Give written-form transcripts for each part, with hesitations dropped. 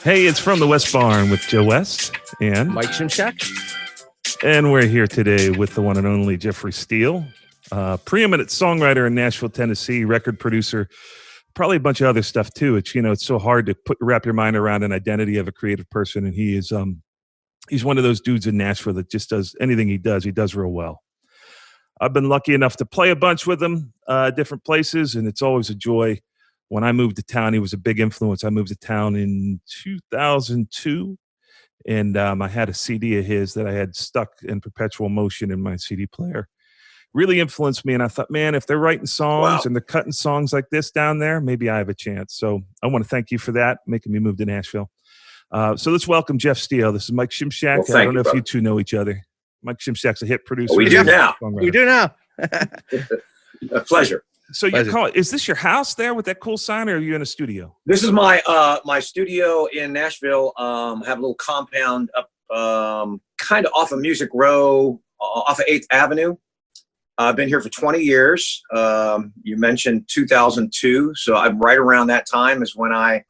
Hey, it's From the West Barn with Joe West and Mike Shimshack. And we're here today with the one and only Jeffrey Steele, preeminent songwriter in Nashville, Tennessee, record producer, probably a bunch of other stuff too. It's so hard to wrap your mind around an identity of a creative person, and he's one of those dudes in Nashville that just does anything he does real well. I've been lucky enough to play a bunch with him, different places, and it's always a joy. When I moved to town, he was a big influence. I moved to town in 2002, and I had a CD of his that I had stuck in perpetual motion in my CD player. Really influenced me, and I thought, man, if they're writing songs and they're cutting songs like this down there, maybe I have a chance. So I want to thank you for that, making me move to Nashville. So let's welcome Jeff Steele. This is Mike Shimshack. I don't know if you two know each other. Mike Shimshack's a hit producer. We do now. We do now. A pleasure. So is this your house there with that cool sign, or are you in a studio? This is my my studio in Nashville. I have a little compound up kind of off of Music Row, off of 8th Avenue. I've been here for 20 years. You mentioned 2002, so I'm right around that time is when I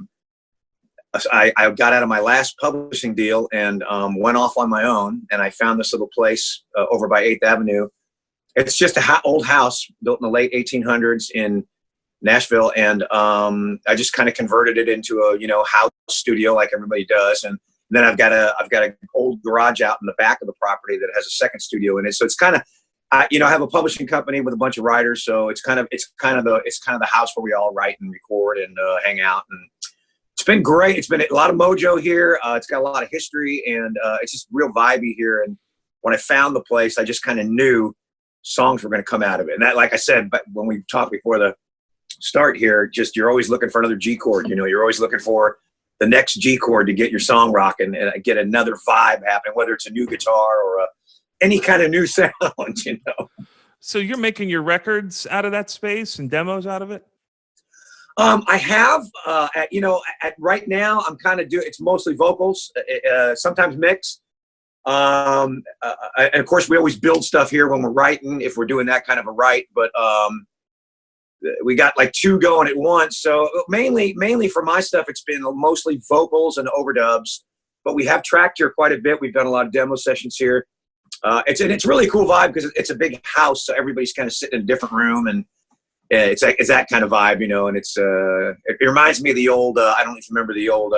got out of my last publishing deal and went off on my own, and I found this little place over by 8th Avenue. It's just an old house built in the late 1800s in Nashville, and I just kind of converted it into a house studio like everybody does. And then I've got an old garage out in the back of the property that has a second studio in it. So it's kind of I have a publishing company with a bunch of writers, so it's kind of the house where we all write and record and hang out. And it's been great. It's been a lot of mojo here. It's got a lot of history, and it's just real vibey here. And when I found the place, I just kind of knew songs were going to come out of it. And that, like I said, but when we talked before the start here, just you're always looking for another G chord. You're always looking for the next G chord to get your song rocking and get another vibe happening, whether it's a new guitar or any kind of new sound. So you're making your records out of that space and demos out of it? I have, at right now, I'm kind of it's mostly vocals, sometimes mix. And of course, we always build stuff here when we're writing, if we're doing that kind of a write. But we got like two going at once. So mainly for my stuff, it's been mostly vocals and overdubs. But we have tracked here quite a bit. We've done a lot of demo sessions here. It's really a cool vibe because it's a big house, so everybody's kind of sitting in a different room, and it's that kind of vibe, and it's it reminds me of the old I don't know if you remember the old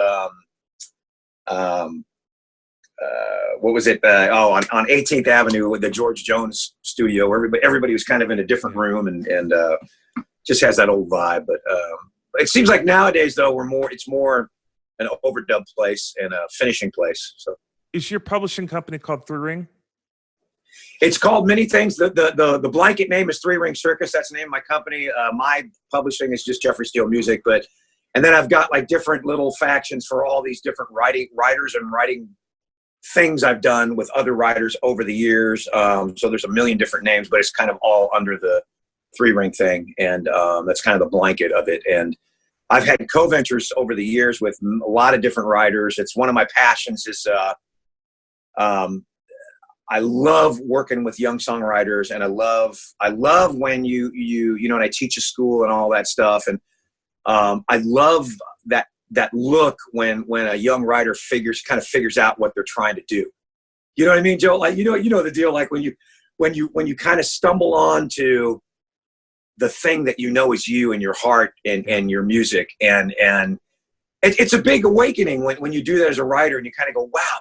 what was it on 18th Avenue with the George Jones studio, where everybody was kind of in a different room and just has that old vibe. But it seems like nowadays though it's more an overdub place and a finishing place. So is your publishing company called Three Ring? It's called many things. The blanket name is Three Ring Circus. That's the name of my company. My publishing is just Jeffrey Steele Music, and then I've got like different little factions for all these different writers and writing things I've done with other writers over the years. So there's a million different names, but it's kind of all under the Three Ring thing, and that's kind of the blanket of it. And I've had co-ventures over the years with a lot of different writers. It's one of my passions is I love working with young songwriters, and I love when you and I teach a school and all that stuff. And I love that look when a young writer figures out what they're trying to do. You know what I mean, Joe? Like, you know the deal, like when you kind of stumble onto the thing that is you and your heart and your music. And it's a big awakening when you do that as a writer, and you kind of go, wow,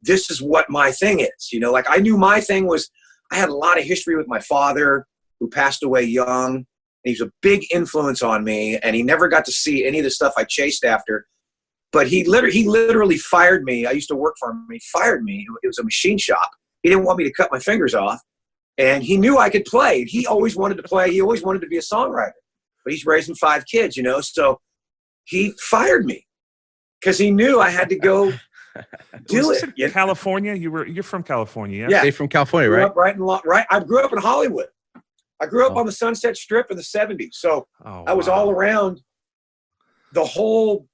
this is what my thing is. Like I knew my thing was, I had a lot of history with my father who passed away young. He was a big influence on me, and he never got to see any of the stuff I chased after. But he literally fired me. I used to work for him. He fired me. It was a machine shop. He didn't want me to cut my fingers off, and he knew I could play. He always wanted to play. He always wanted to be a songwriter, but he's raising 5 kids, so he fired me because he knew I had to go do it. In California? You're from California, yeah? You're from California, right? Right. I grew up in Hollywood. I grew up on the Sunset Strip in the 70s. So I was all around the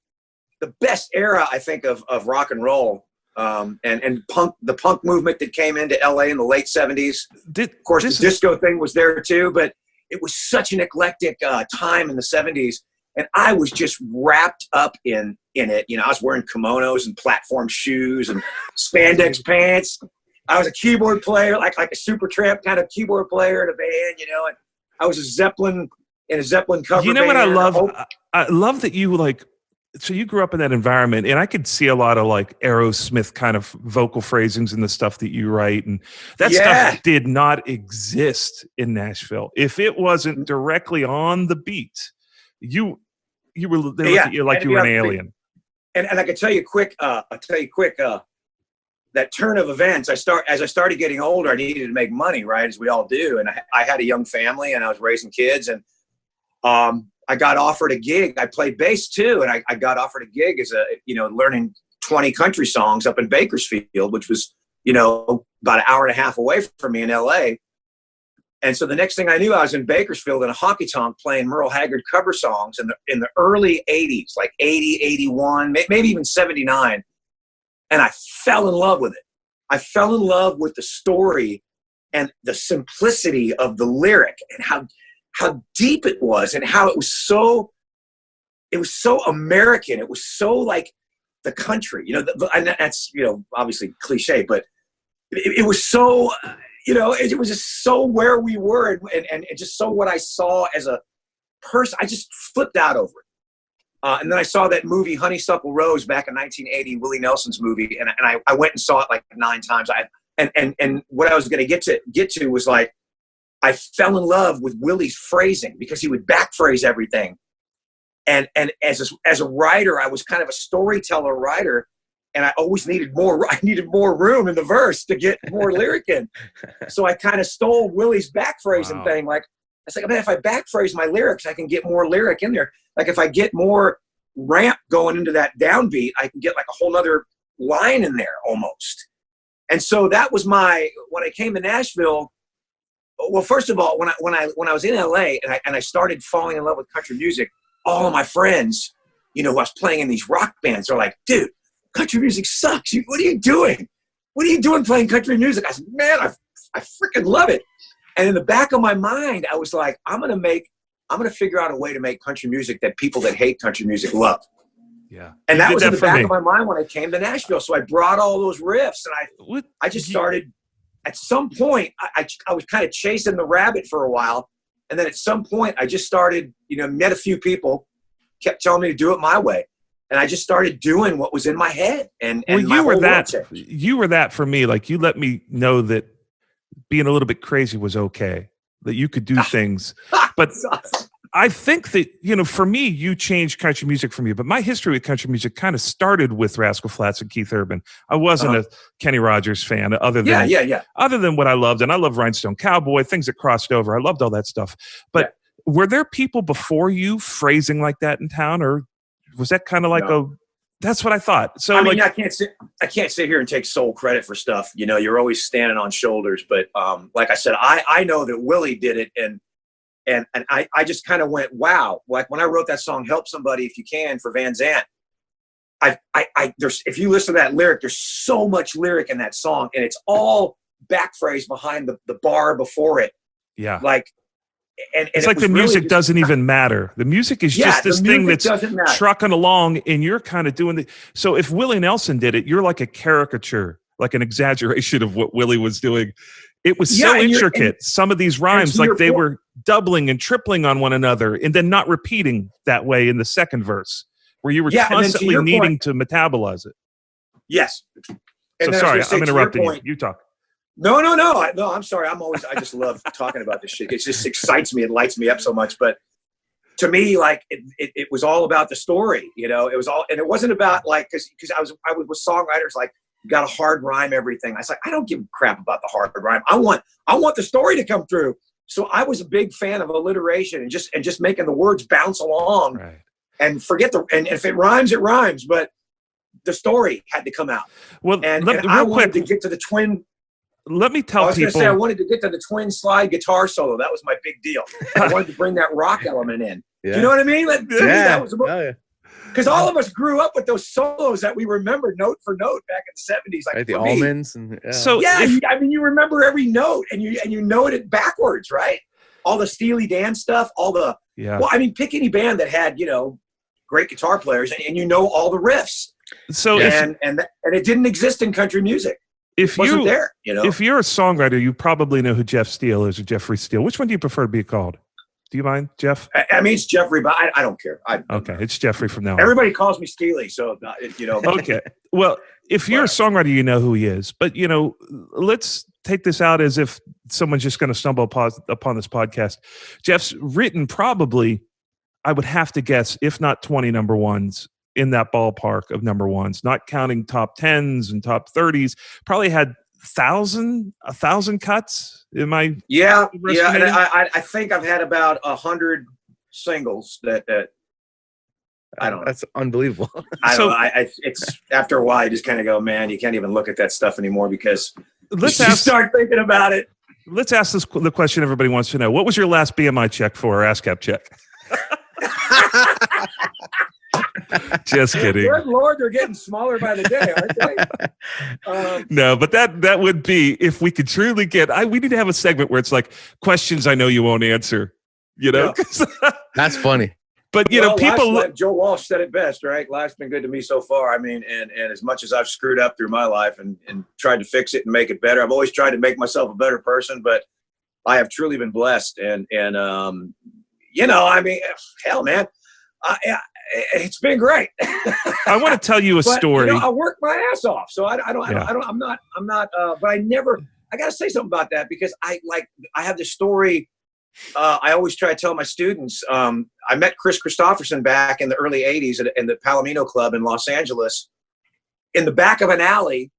best era, I think, of rock and roll. And punk, the punk movement that came into LA in the late 70s. Of course, the disco thing was there too, but it was such an eclectic time in the 70s. And I was just wrapped up in in it. You know, I was wearing kimonos and platform shoes and spandex pants. I was a keyboard player, like a Super Tramp kind of keyboard player in a band, you know, and I was a Zeppelin cover band. You know what I love? I love that you like, so you grew up in that environment, and I could see a lot of like Aerosmith kind of vocal phrasings in the stuff that you write, and that stuff did not exist in Nashville. If it wasn't directly on the beat, you were they looked at you like you were an alien. And I can tell you quick, that turn of events. As I started getting older, I needed to make money, right, as we all do, and I had a young family, and I was raising kids, and I got offered a gig. I played bass too, and I got offered a gig as learning 20 country songs up in Bakersfield, which was, about an hour and a half away from me in LA. And so the next thing I knew, I was in Bakersfield in a honky tonk playing Merle Haggard cover songs in the early 80s, like 80, 81, maybe even 79. And I fell in love with it. I fell in love with the story and the simplicity of the lyric and how deep it was and how it was so American. It was so like the country, and that's, obviously cliche, but it was so, it was just so where we were and just so what I saw as a person. I just flipped out over it. And then I saw that movie Honeysuckle Rose back in 1980, Willie Nelson's movie. And I went and saw it like 9 times. And what I was going to get to was like, I fell in love with Willie's phrasing because he would backphrase everything. And as a writer, I was kind of a storyteller writer, and I always needed more. I needed more room in the verse to get more lyric in. So I kind of stole Willie's backphrasing thing. Like, I was like, man, if I backphrase my lyrics, I can get more lyric in there. Like if I get more ramp going into that downbeat, I can get like a whole nother line in there almost. And so that was when I came to Nashville. Well, first of all, when I was in LA and I started falling in love with country music, all of my friends, who I was playing in these rock bands, are like, dude, country music sucks. What are you doing? What are you doing playing country music? I said, man, I freaking love it. And in the back of my mind, I was like, I'm going to figure out a way to make country music that people that hate country music love. Yeah. And that was in the back of my mind when I came to Nashville. So I brought all those riffs and I just started. At some point, I was kind of chasing the rabbit for a while. And then at some point, I just started, met a few people, kept telling me to do it my way. And I just started doing what was in my head. And you were that for me. Like, you let me know that being a little bit crazy was okay, that you could do things. But I think that, for me, you changed country music for me. But my history with country music kind of started with Rascal Flatts and Keith Urban. I wasn't a Kenny Rogers fan other than what I loved. And I love Rhinestone Cowboy, things that crossed over. I loved all that stuff. But were there people before you phrasing like that in town? Or was that kind of like that's what I thought. So I can't sit here and take sole credit for stuff. You're always standing on shoulders. But like I said, I know that Willie did it. And I just kind of went, wow. Like when I wrote that song, Help Somebody If You Can, for Van Zandt, if you listen to that lyric, there's so much lyric in that song, and it's all backphrase behind the bar before it. Yeah. Like, and it's like the music really doesn't even matter. The music is just this thing that's trucking along, and you're kind of doing so if Willie Nelson did it, you're like a caricature, like an exaggeration of what Willie was doing. It was so intricate. Some of these rhymes, like they were doubling and tripling on one another and then not repeating that way in the second verse, where you were constantly needing to metabolize it. Yes. So sorry, I'm interrupting you. You talk. No, I'm sorry. I just love talking about this shit. It just excites me. It lights me up so much. But to me, like it was all about the story, it was all, and it wasn't about like, cause I was with songwriters, like, you got to hard rhyme everything. I was like, I don't give a crap about the hard rhyme. I want the story to come through. So I was a big fan of alliteration and just making the words bounce along, and forget and if it rhymes, it rhymes. But the story had to come out. Well, and I wanted to get to the twin. Let me tell people. I wanted to get to the twin slide guitar solo. That was my big deal. I wanted to bring that rock element in. Yeah. Do you know what I mean? That was because all of us grew up with those solos that we remember note for note back in the 70s, like the almonds. And so you remember every note, and you note it backwards, right? All the Steely Dan stuff, all the well, I mean, pick any band that had great guitar players, and you know all the riffs. So and it didn't exist in country music. If it wasn't there, you know. If you're a songwriter, you probably know who Jeff Steele is or Jeffrey Steele. Which one do you prefer to be called? Do you mind, Jeff? I mean, it's Jeffrey, but I don't care. Okay, it's Jeffrey from now on. Everybody calls me Steely, so you know. Okay, well, if you're a songwriter, you know who he is. But you know, let's take this out as if someone's just going to stumble upon this podcast. Jeff's written probably, I would have to guess, if not 20 number ones in that ballpark of number ones, not counting top 10s and top 30s. Probably had 1,000 cuts. Am I? Yeah. And I think I've had about 100 singles that I don't know. That's unbelievable. It's after a while you just kind of go, man, you can't even look at that stuff anymore because you start thinking about it. Let's ask the question everybody wants to know. What was your last BMI check for, or ASCAP check? Just kidding. Good Lord, they're getting smaller by the day, aren't they? No, but that would be, if we could truly get, we need to have a segment where it's like questions I know you won't answer, you know? Yeah. That's funny. But, you know, people... Joe Walsh said it best, right? Life's been good to me so far. I mean, and as much as I've screwed up through my life and tried to fix it and make it better, I've always tried to make myself a better person, but I have truly been blessed. And you know, I mean, hell, man, it's been great. I want to tell you a story. You know, I work my ass off, so I'm not. But I got to say something about that because I have this story. I always try to tell my students. I met Kris Kristofferson back in the early '80s in the Palomino Club in Los Angeles, in the back of an alley,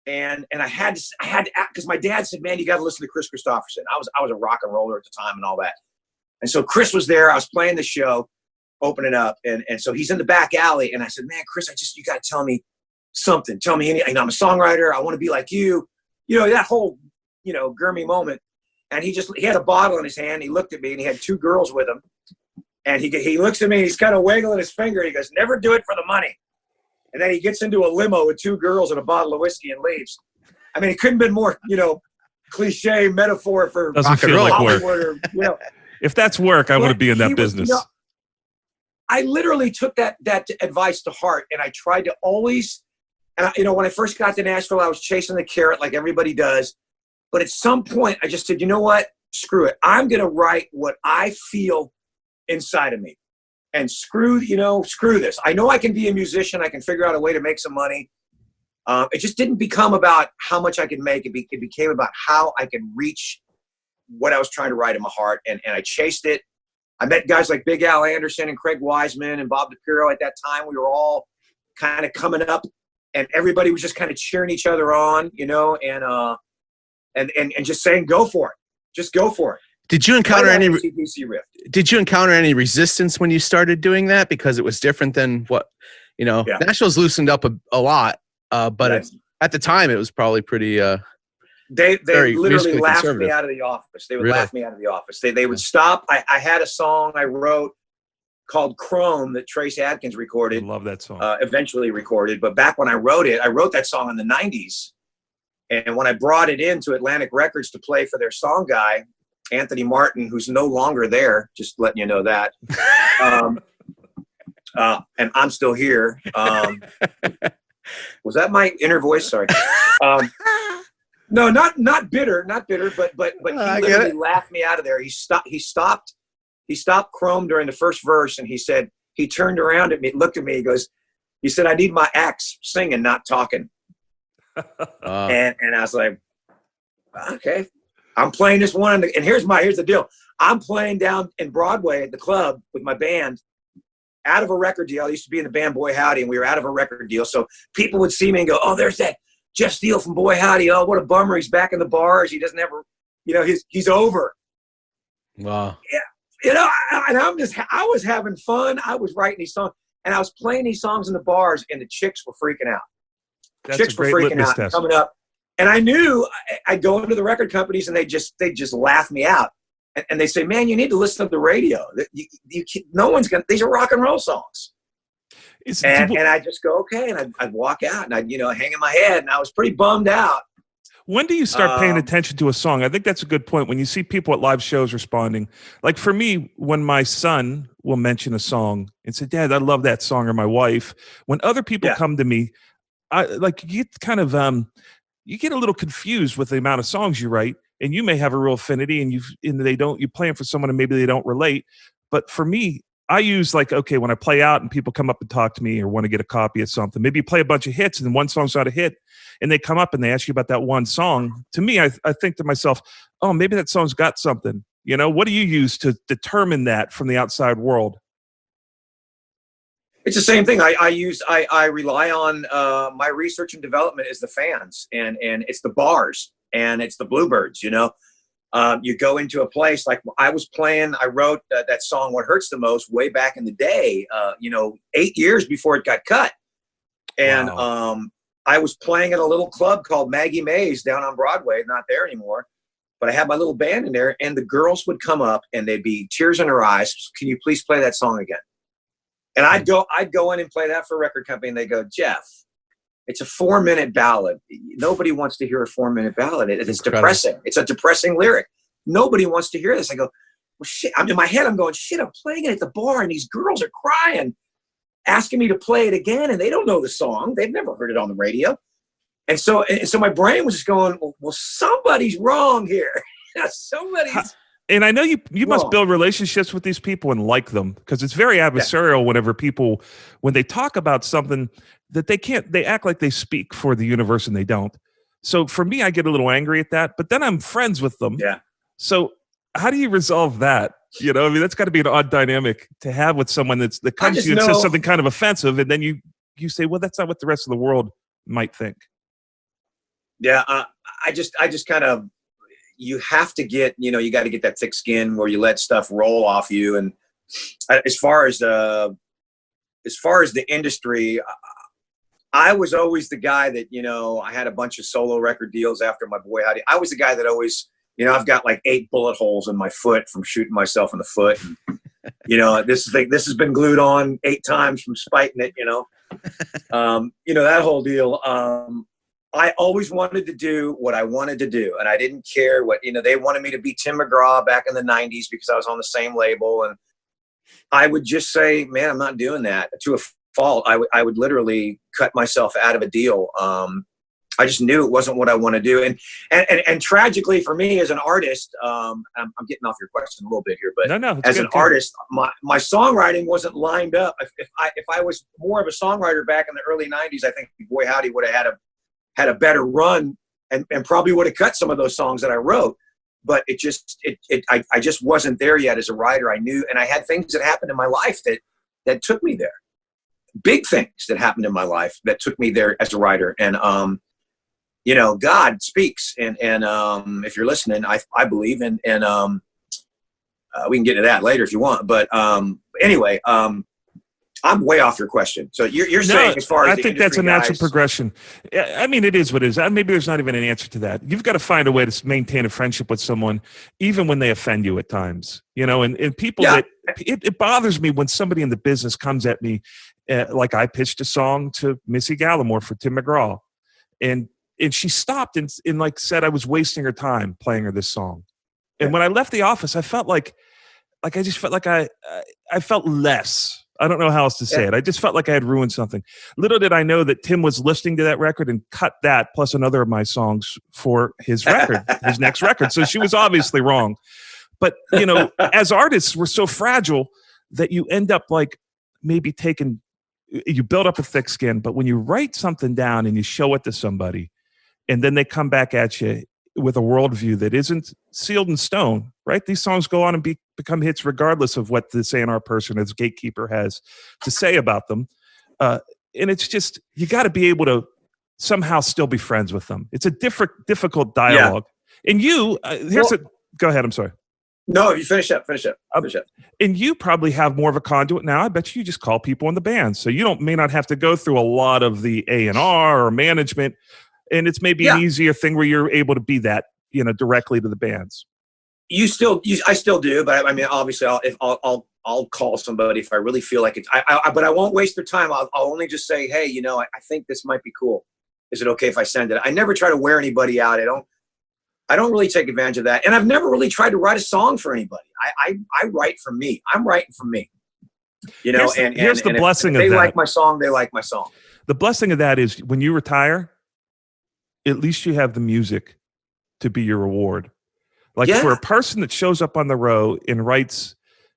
and I had to because my dad said, "Man, you got to listen to Kris Kristofferson." I was a rock and roller at the time and all that, and so Kris was there. I was playing the show, opening up, and so he's in the back alley, and I said, "Man, Kris, you got to tell me something. Tell me anything. I'm a songwriter. I want to be like you." You know, that whole Grammy moment. And he had a bottle in his hand. He looked at me, and he had two girls with him. And he looks at me, and he's kind of wiggling his finger. And he goes, "Never do it for the money." And then he gets into a limo with two girls and a bottle of whiskey and leaves. I mean, it couldn't have been more, cliche metaphor for doesn't feel like work. Or, if that's work, I want to be in that business. I literally took that advice to heart, and I tried to always. And when I first got to Nashville, I was chasing the carrot like everybody does. But at some point, I just said, you know what? Screw it. I'm going to write what I feel inside of me. And screw this. I know I can be a musician. I can figure out a way to make some money. It just didn't become about how much I could make. It became about how I could reach what I was trying to write in my heart. And I chased it. I met guys like Big Al Anderson and Craig Wiseman and Bob DiPiero at that time. We were all kind of coming up. And everybody was just kind of cheering each other on, and just saying, go for it. Just go for it. Did you encounter any CPC riff. Did you encounter any resistance when you started doing that? Because it was different than what, Nashville's loosened up a lot, but at the time it was probably pretty they literally laughed conservative. Me out of the office. They would laugh me out of the office. They would stop. I had a song I wrote called Chrome that Trace Adkins recorded. I love that song. Eventually recorded. But back when I wrote that song in the 90s. And when I brought it into Atlantic Records to play for their song guy, Anthony Martin, who's no longer there, just letting you know that. And I'm still here. Was that my inner voice? Sorry. No, not bitter, but he literally laughed me out of there. He stopped Chrome during the first verse, and he said, he turned around at me, looked at me, he said, "I need my axe singing, not talking." And I was like, okay, I'm playing this one. And here's the deal. I'm playing down in Broadway at the club with my band out of a record deal. I used to be in the band Boy Howdy, and we were out of a record deal. So people would see me and go, "Oh, there's that Jeff Steele from Boy Howdy. Oh, what a bummer. He's back in the bars. He doesn't ever, he's over." Wow. Yeah. And I was having fun. I was writing these songs, and I was playing these songs in the bars, and the chicks were freaking out. That's chicks were freaking out and coming up. And I knew I'd go into the record companies, and they just laugh me out. And they say, "Man, you need to listen to the radio. No one's going to, these are rock and roll songs." And I just go, okay. And I'd walk out, and I'd, hang in my head, and I was pretty bummed out. When do you start paying attention to a song? I think that's a good point. When you see people at live shows responding, like for me, when my son will mention a song and say, "Dad, I love that song," or my wife, when other people come to me, I like you get kind of you get a little confused with the amount of songs you write, and you may have a real affinity, and you play them for someone and maybe they don't relate. But for me, I use like, okay, when I play out and people come up and talk to me or want to get a copy of something, maybe you play a bunch of hits and one song's not a hit and they come up and they ask you about that one song. To me, I think to myself, oh, maybe that song's got something. You know, what do you use to determine that from the outside world? It's the same thing. I rely on my research and development is the fans and it's the bars and it's the bluebirds, you know. You go into a place like I wrote that song, What Hurts the Most, way back in the day, 8 years before it got cut. And wow. I was playing at a little club called Maggie Mae's down on Broadway, not there anymore. But I had my little band in there, and the girls would come up and they'd be tears in their eyes. Can you please play that song again? And I'd go in and play that for a record company, and they go, Jeff, it's a 4-minute ballad. Nobody wants to hear a 4-minute ballad. It is depressing. It's a depressing lyric. Nobody wants to hear this. I go, well, shit. I'm in my head. I'm going, shit. I'm playing it at the bar, and these girls are crying, asking me to play it again, and they don't know the song. They've never heard it on the radio. And so my brain was just going, well, somebody's wrong here. Somebody's. And I know you must build relationships with these people and like them, because it's very adversarial whenever people, when they talk about something that they act like they speak for the universe and they don't. So for me, I get a little angry at that, but then I'm friends with them. Yeah. So how do you resolve that? You know, I mean, that's got to be an odd dynamic to have with someone that comes to you and says something kind of offensive, and then you say, well, that's not what the rest of the world might think. Yeah, I just kind of, you have to get, you got to get that thick skin where you let stuff roll off you. And as far as the industry, I was always the guy that, I had a bunch of solo record deals after my boy Howdy. I was the guy that always, I've got like 8 bullet holes in my foot from shooting myself in the foot. And, this has been glued on 8 times from spiting it, that whole deal. I always wanted to do what I wanted to do, and I didn't care what, they wanted me to be Tim McGraw back in the 90s because I was on the same label, and I would just say, man, I'm not doing that. To a fault, I would literally cut myself out of a deal. I just knew it wasn't what I want to do. And tragically for me as an artist, I'm getting off your question a little bit here, but no, as an artist, my songwriting wasn't lined up. If I was more of a songwriter back in the early 90s, I think Boy Howdy would have had a better run and probably would have cut some of those songs that I wrote, but I just wasn't there yet as a writer. I knew, and I had things that happened in my life that took me there. Big things that happened in my life that took me there as a writer. And, God speaks. And if you're listening, I believe in, and we can get into that later if you want. But anyway, I'm way off your question. So you're saying as far as I think that's a natural progression. I mean, it is what it is. Maybe there's not even an answer to that. You've got to find a way to maintain a friendship with someone, even when they offend you at times. And people that it bothers me when somebody in the business comes at me, like I pitched a song to Missy Gallimore for Tim McGraw, and she stopped and like said I was wasting her time playing her this song. And when I left the office, I felt like I just felt like I felt less. I don't know how else to say it. I just felt like I had ruined something. Little did I know that Tim was listening to that record and cut that plus another of my songs for his record, his next record. So she was obviously wrong. But, as artists, we're so fragile that you end up like maybe you build up a thick skin, but when you write something down and you show it to somebody and then they come back at you with a worldview that isn't sealed in stone, right? These songs go on and become hits regardless of what this A&R person as gatekeeper has to say about them. And it's just, you got to be able to somehow still be friends with them. It's a difficult dialogue. Yeah. And you, go ahead, I'm sorry. No, you finish up. And you probably have more of a conduit now. I bet you just call people in the band. So you may not have to go through a lot of the A&R or management. And it's maybe an easier thing where you're able to be that, directly to the bands. I still do, but I mean, obviously, I'll call somebody if I really feel like it. But I won't waste their time. I'll only just say, hey, I think this might be cool. Is it okay if I send it? I never try to wear anybody out. I don't really take advantage of that. And I've never really tried to write a song for anybody. I write for me. I'm writing for me. You know, here's the blessing of that. They like my song, they like my song. The blessing of that is when you retire, at least you have the music to be your reward. Like for a person that shows up on the road and writes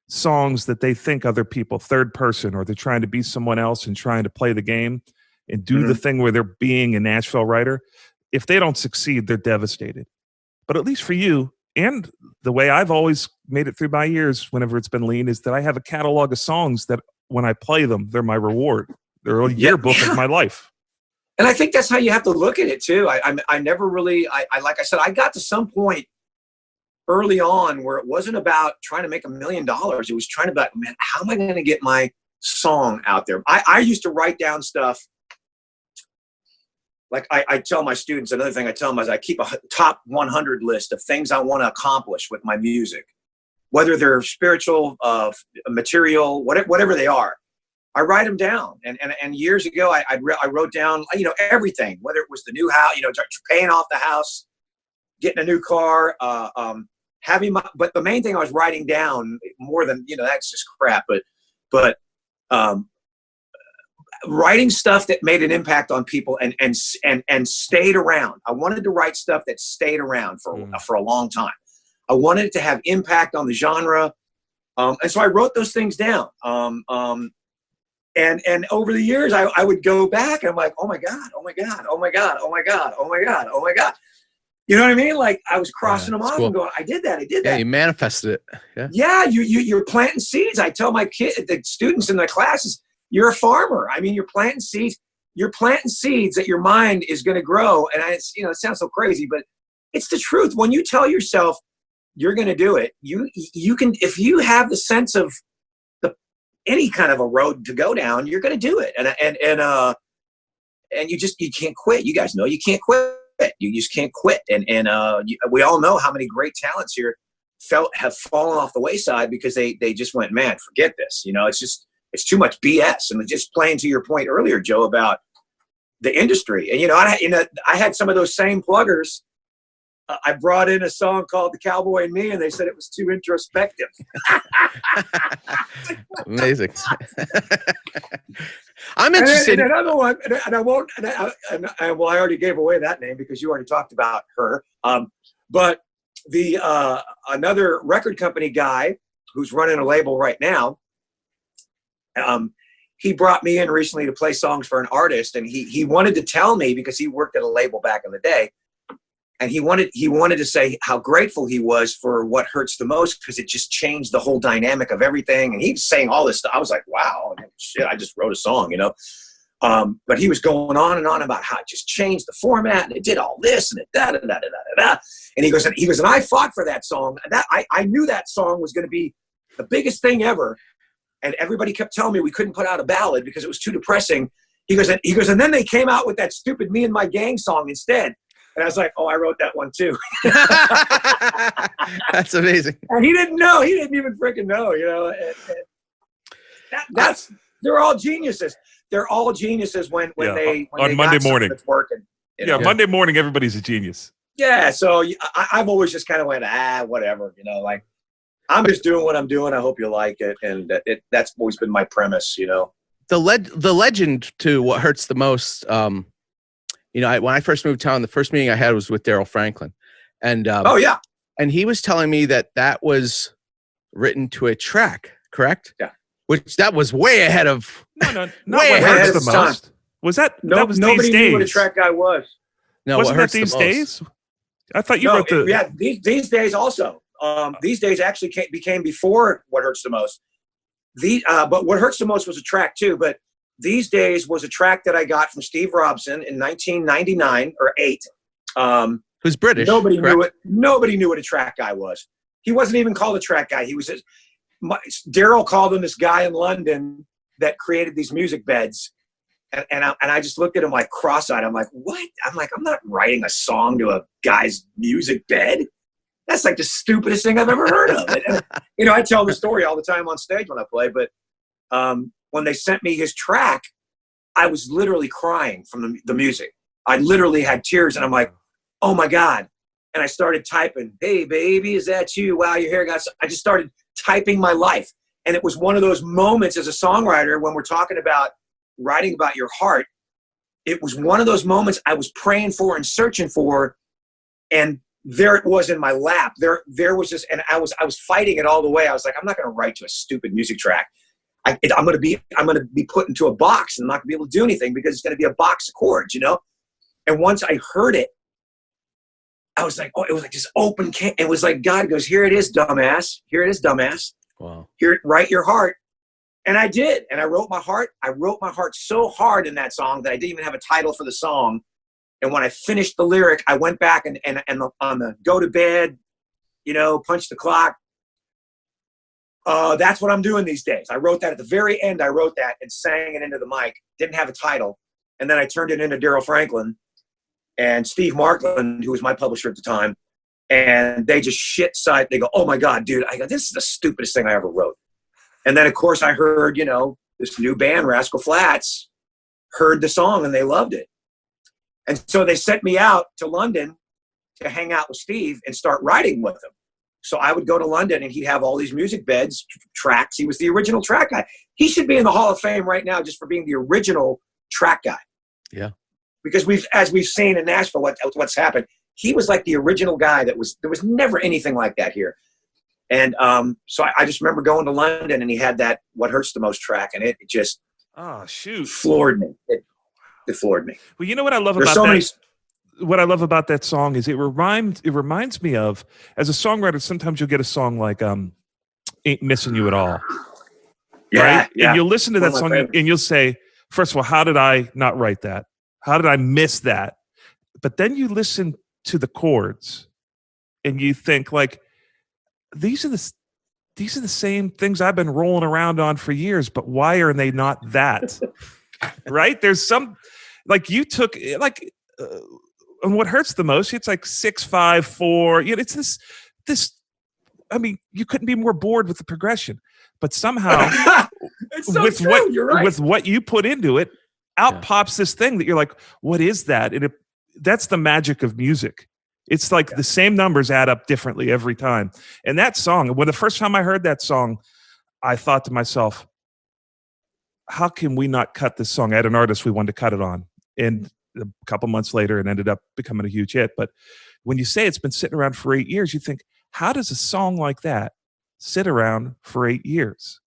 songs that they think other people, third person, or they're trying to be someone else and trying to play the game and do the thing where they're being a Nashville writer, if they don't succeed, they're devastated. But at least for you, and the way I've always made it through my years whenever it's been lean, is that I have a catalog of songs that when I play them, they're my reward. They're a yearbook of my life. And I think that's how you have to look at it too. I never really, like I said, I got to some point early on where it wasn't about trying to make $1 million. It was trying to be like, man, how am I going to get my song out there? I used to write down stuff. Like I tell my students, another thing I tell them is I keep a top 100 list of things I want to accomplish with my music, whether they're spiritual, material, whatever they are. I write them down. And years ago, I wrote down, everything, whether it was the new house, paying off the house, getting a new car, but the main thing I was writing down more than, that's just crap, but writing stuff that made an impact on people and stayed around. I wanted to write stuff that stayed around for a long time. I wanted it to have impact on the genre. And so I wrote those things down. And over the years, I would go back and I'm like, oh my God, oh my God, oh my God, oh my God, oh my God, oh my God. You know what I mean? Like I was crossing them off and going, I did that. Yeah, you manifested it. Yeah, you're planting seeds. I tell my the students in the classes, you're a farmer. I mean, you're planting seeds. You're planting seeds that your mind is going to grow. And it sounds so crazy, but it's the truth. When you tell yourself you're going to do it, you can, if you have the sense of any kind of a road to go down, you're going to do it. And you can't quit. You guys know you can't quit. You just can't quit. And we all know how many great talents here have fallen off the wayside because they just went, man, forget this. It's too much BS. And just playing to your point earlier, Joe, about the industry. And, I had some of those same pluggers. I brought in a song called The Cowboy and Me, and they said it was too introspective. Amazing. I'm interested. And another one, and I won't, I already gave away that name because you already talked about her. But the another record company guy who's running a label right now, he brought me in recently to play songs for an artist, and he wanted to tell me, because he worked at a label back in the day, and he wanted to say how grateful he was for What Hurts the Most, because it just changed the whole dynamic of everything. And he was saying all this stuff. I was like, wow, shit, I just wrote a song, But he was going on and on about how it just changed the format, and it did all this and it da-da-da-da-da-da. And he goes, and I fought for that song. I knew that song was going to be the biggest thing ever. And everybody kept telling me we couldn't put out a ballad because it was too depressing. He goes, and then they came out with that stupid Me and My Gang song instead. And I was like, oh, I wrote that one too. That's amazing. And he didn't know. He didn't even freaking know, they're all geniuses. They're all geniuses when they on Monday morning. That's working. Monday morning, everybody's a genius. Yeah. So I've always just kind of went, whatever, like, I'm just doing what I'm doing. I hope you like it. And that's always been my premise, The legend to What Hurts the Most, when I first moved to town, the first meeting I had was with Daryl Franklin. And and he was telling me that was written to a track, correct? Yeah. Which that was way ahead of not What Hurts the Most. Was that that was nobody These knew Days? What a track guy was. No, wasn't What that Hurts These the Days? Most. I thought you wrote the. Yeah, these Days also. These Days actually became before What Hurts the Most. But What Hurts the Most was a track too. But These Days was a track that I got from Steve Robson in 1999 or 8. Who's British? Nobody knew it. Nobody knew what a track guy was. He wasn't even called a track guy. He was Daryl called him this guy in London that created these music beds. And I just looked at him like cross-eyed. I'm like, what? I'm not writing a song to a guy's music bed. That's like the stupidest thing I've ever heard of. And, I tell the story all the time on stage when I play, but when they sent me his track, I was literally crying from the music. I literally had tears, and I'm like, oh my God. And I started typing, hey, baby, is that you? Wow, your hair got... I just started typing my life. And it was one of those moments as a songwriter when we're talking about writing about your heart. It was one of those moments I was praying for and searching for. And there it was in my lap. There was this, and I was fighting it all the way. I was like, I'm not going to write to a stupid music track. I'm going to be put into a box, and I'm not going to be able to do anything because it's going to be a box of chords, you know? And once I heard it, I was like, oh, it was like this open can. It was like God goes, here it is, dumbass. Here it is, dumbass. Wow. Here, write your heart. And I did. And I wrote my heart. I wrote my heart so hard in that song that I didn't even have a title for the song. And when I finished the lyric, I went back and on the go to bed, you know, punch the clock. That's what I'm doing these days. I wrote that at the very end. I wrote that and sang it into the mic. Didn't have a title. And then I turned it into Daryl Franklin and Steve Markland, who was my publisher at the time. And they just they go, oh my God, dude. I go, this is the stupidest thing I ever wrote. And then of course I heard, you know, this new band, Rascal Flatts, heard the song and they loved it. And so they sent me out to London to hang out with Steve and start writing with him. So I would go to London and he'd have all these music beds, tracks. He was the original track guy. He should be in the Hall of Fame right now just for being the original track guy. Yeah. Because as we've seen in Nashville, what's happened, he was like the original guy there was never anything like that here. And so I just remember going to London and he had that What Hurts the Most track, and it just floored me. It floored me. Well, you know what I love about that? What I love about that song is it reminds me of, as a songwriter, sometimes you'll get a song like Ain't Missing You at All. Yeah, right? Yeah. And you'll listen to that song and you'll say, first of all, how did I not write that? How did I miss that? But then you listen to the chords and you think like, these are the same things I've been rolling around on for years, but why are they not that? Right? There's some, like you took like, and What Hurts the Most, it's like 6, 5, 4. You know, it's this. I mean, you couldn't be more bored with the progression, but somehow, with what you put into it, out pops this thing that you're like, what is that? And that's the magic of music. It's like the same numbers add up differently every time. And that song, when the first time I heard that song, I thought to myself, how can we not cut this song? I had an artist we wanted to cut it on. And a couple months later, it ended up becoming a huge hit. But when you say it's been sitting around for 8 years, you think, how does a song like that sit around for 8 years?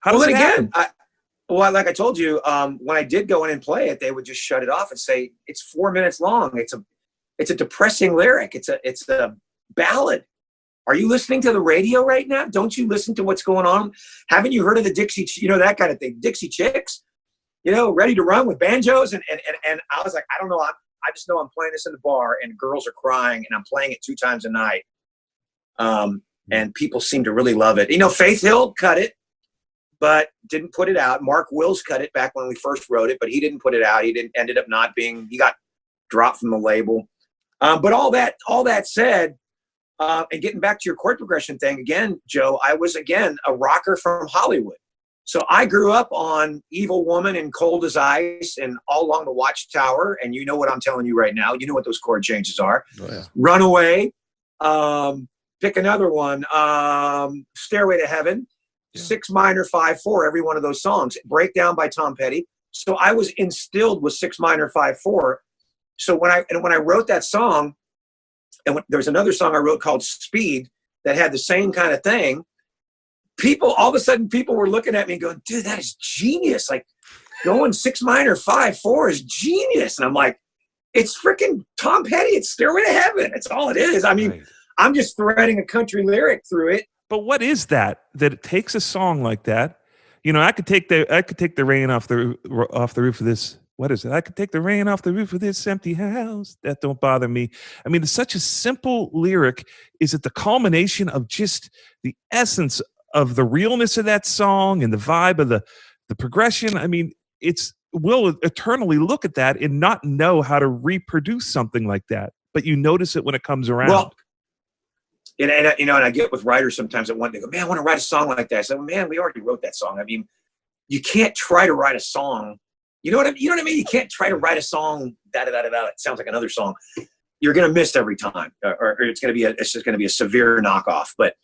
How does it happen? Like I told you, when I did go in and play it, they would just shut it off and say, it's 4 minutes long. It's a depressing lyric. It's a ballad. Are you listening to the radio right now? Don't you listen to what's going on? Haven't you heard of the Dixie, that kind of thing? Dixie Chicks, Ready to Run with banjos. And I was like, I don't know. I just know I'm playing this in the bar and girls are crying and I'm playing it 2 times a night. And people seem to really love it. Faith Hill cut it, but didn't put it out. Mark Wills cut it back when we first wrote it, but he didn't put it out. He got dropped from the label. But all that said, and getting back to your chord progression thing again, Joe, I was again a rocker from Hollywood. So I grew up on Evil Woman and Cold as Ice and All Along the Watchtower. And you know what I'm telling you right now. You know what those chord changes are. Oh, yeah. Runaway. Pick another one. Stairway to Heaven. Yeah. 6 minor, 5/4. Every one of those songs. Breakdown by Tom Petty. So I was instilled with 6 minor, 5/4. So when I wrote that song, and there's another song I wrote called Speed that had the same kind of thing, all of a sudden people were looking at me going, dude, that is genius. Like going 6 minor, 5/4 is genius. And I'm like, it's freaking Tom Petty. It's Stairway to Heaven. That's all it is. I mean, right. I'm just threading a country lyric through it. But what is that it takes a song like that? I could take the rain off the roof of this. What is it? I could take the rain off the roof of this empty house. That don't bother me. I mean, it's such a simple lyric. Is it the culmination of just the essence of the realness of that song and the vibe of the progression? I mean, we'll eternally look at that and not know how to reproduce something like that. But you notice it when it comes around. Well, and I get with writers sometimes that want to go, man, I want to write a song like that. I said, well, man, we already wrote that song. I mean, you can't try to write a song You know what I mean? You can't try to write a song, da-da-da-da-da. It sounds like another song. You're going to miss every time, or it's just going to be a severe knockoff. But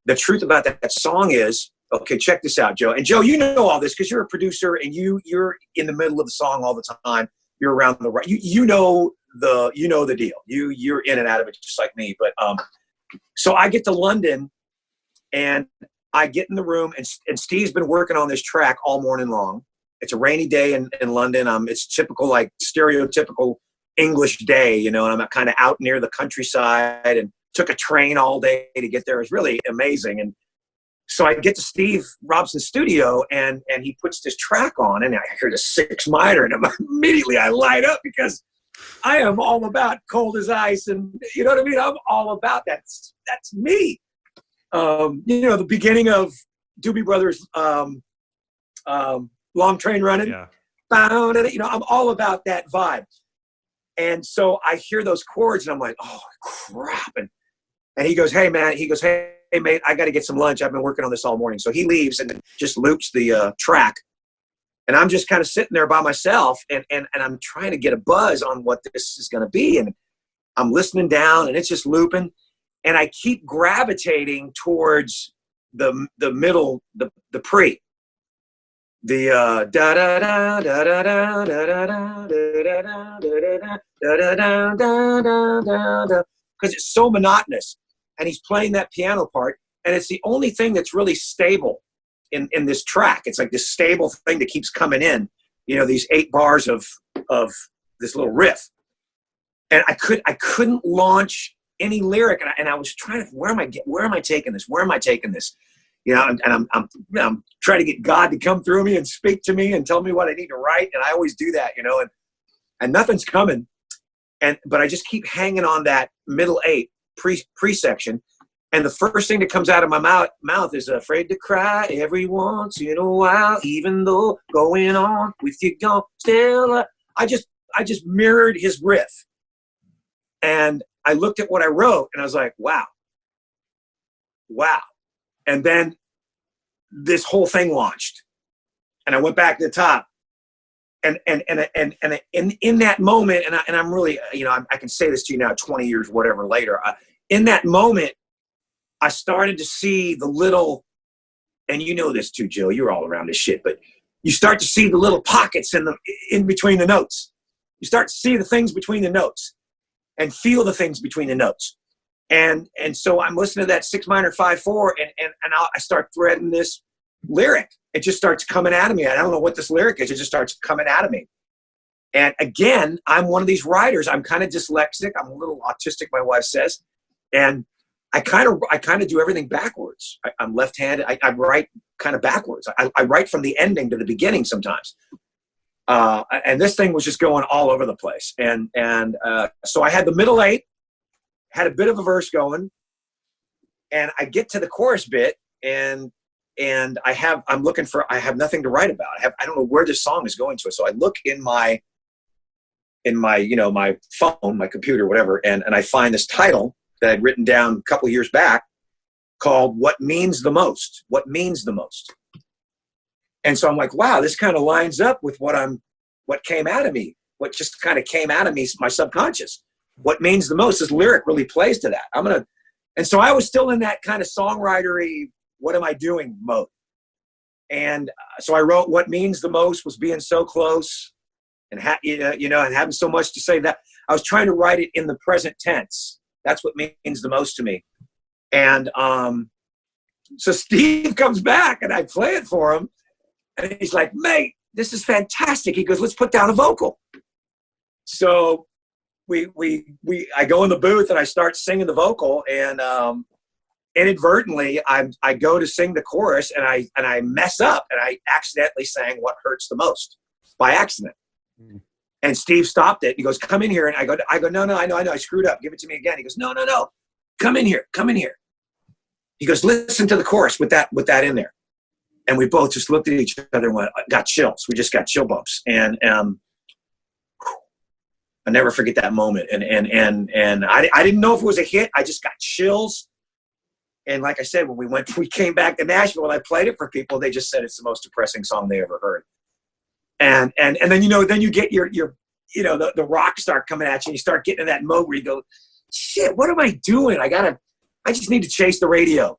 the truth about that song is, okay, check this out, Joe. And Joe, you know all this because you're a producer and you're in the middle of the song all the time. You're around the right. You know the deal. You're in and out of it just like me. But so I get to London and I get in the room and Steve's been working on this track all morning long. It's a rainy day in London. It's typical, like stereotypical English day, you know, and I'm kind of out near the countryside and took a train all day to get there. It was really amazing. And so I get to Steve Robson's studio and he puts this track on and I hear the 6 minor and immediately I light up because I am all about Cold as Ice. And you know what I mean? I'm all about that. That's me. You know, the beginning of Doobie Brothers, Long Train Running. Yeah. You know, I'm all about that vibe. And so I hear those chords and I'm like, oh, crap. And he goes, hey, man. He goes, hey, mate, I got to get some lunch. I've been working on this all morning. So he leaves and just loops the track. And I'm just kind of sitting there by myself and I'm trying to get a buzz on what this is going to be. And I'm listening down and it's just looping. And I keep gravitating towards the middle, the pre. The da da da da da da da da da da da da, because it's so monotonous, and he's playing that piano part, and it's the only thing that's really stable in this track. It's like this stable thing that keeps coming in, you know, these 8 bars of this little riff, and I couldn't launch any lyric, and I was trying to where am I taking this? You know, and I'm trying to get God to come through me and speak to me and tell me what I need to write. And I always do that, you know, and nothing's coming. But I just keep hanging on that middle 8 pre-section. And the first thing that comes out of my mouth is afraid to cry every once in a while, even though going on with you gone still. I just mirrored his riff. And I looked at what I wrote and I was like, wow. And then this whole thing launched, and I went back to the top, and in that moment, and I'm really, you know, I can say this to you now, 20 years, whatever later. In that moment, I started to see the little, and you know this too, Joe. You're all around this shit, but you start to see the little pockets in between the notes. You start to see the things between the notes, and feel the things between the notes. And so I'm listening to that 6 minor 5/4 and I start threading this lyric. It just starts coming out of me. I don't know what this lyric is. It just starts coming out of me. And again, I'm one of these writers. I'm kind of dyslexic. I'm a little autistic, my wife says. And I kind of do everything backwards. I'm left-handed. I write kind of backwards. I write from the ending to the beginning sometimes. And this thing was just going all over the place. And so I had the middle 8. Had a bit of a verse going, and I get to the chorus bit, and I have nothing to write about. I don't know where this song is going to. So I look in my you know, my phone, my computer, whatever, and I find this title that I'd written down a couple years back called "What Means the Most." What means the most? And so I'm like, wow, this kind of lines up with what came out of me. What just kind of came out of me, my subconscious. What means the most? This lyric really plays to that. And so I was still in that kind of songwritery, what am I doing mode. And so I wrote, what means the most was being so close and you know, and having so much to say. That I was trying to write it in the present tense. That's what means the most to me. And so Steve comes back and I play it for him, and he's like, mate, this is fantastic. He goes, let's put down a vocal. So I go in the booth and I start singing the vocal, and inadvertently I go to sing the chorus and I mess up and I accidentally sang "What Hurts the Most" by accident. And Steve stopped it. He goes, come in here. And I go, no, I know, I screwed up. Give it to me again. He goes, no. Come in here. He goes, listen to the chorus with that in there. And we both just looked at each other and went, got chills. We just got chill bumps. And I never forget that moment. And I didn't know if it was a hit. I just got chills. And like I said, when we came back to Nashville and I played it for people, they just said it's the most depressing song they ever heard. And then, then you get your the rock start coming at you, and you start getting in that mode where you go, shit, what am I doing? I just need to chase the radio.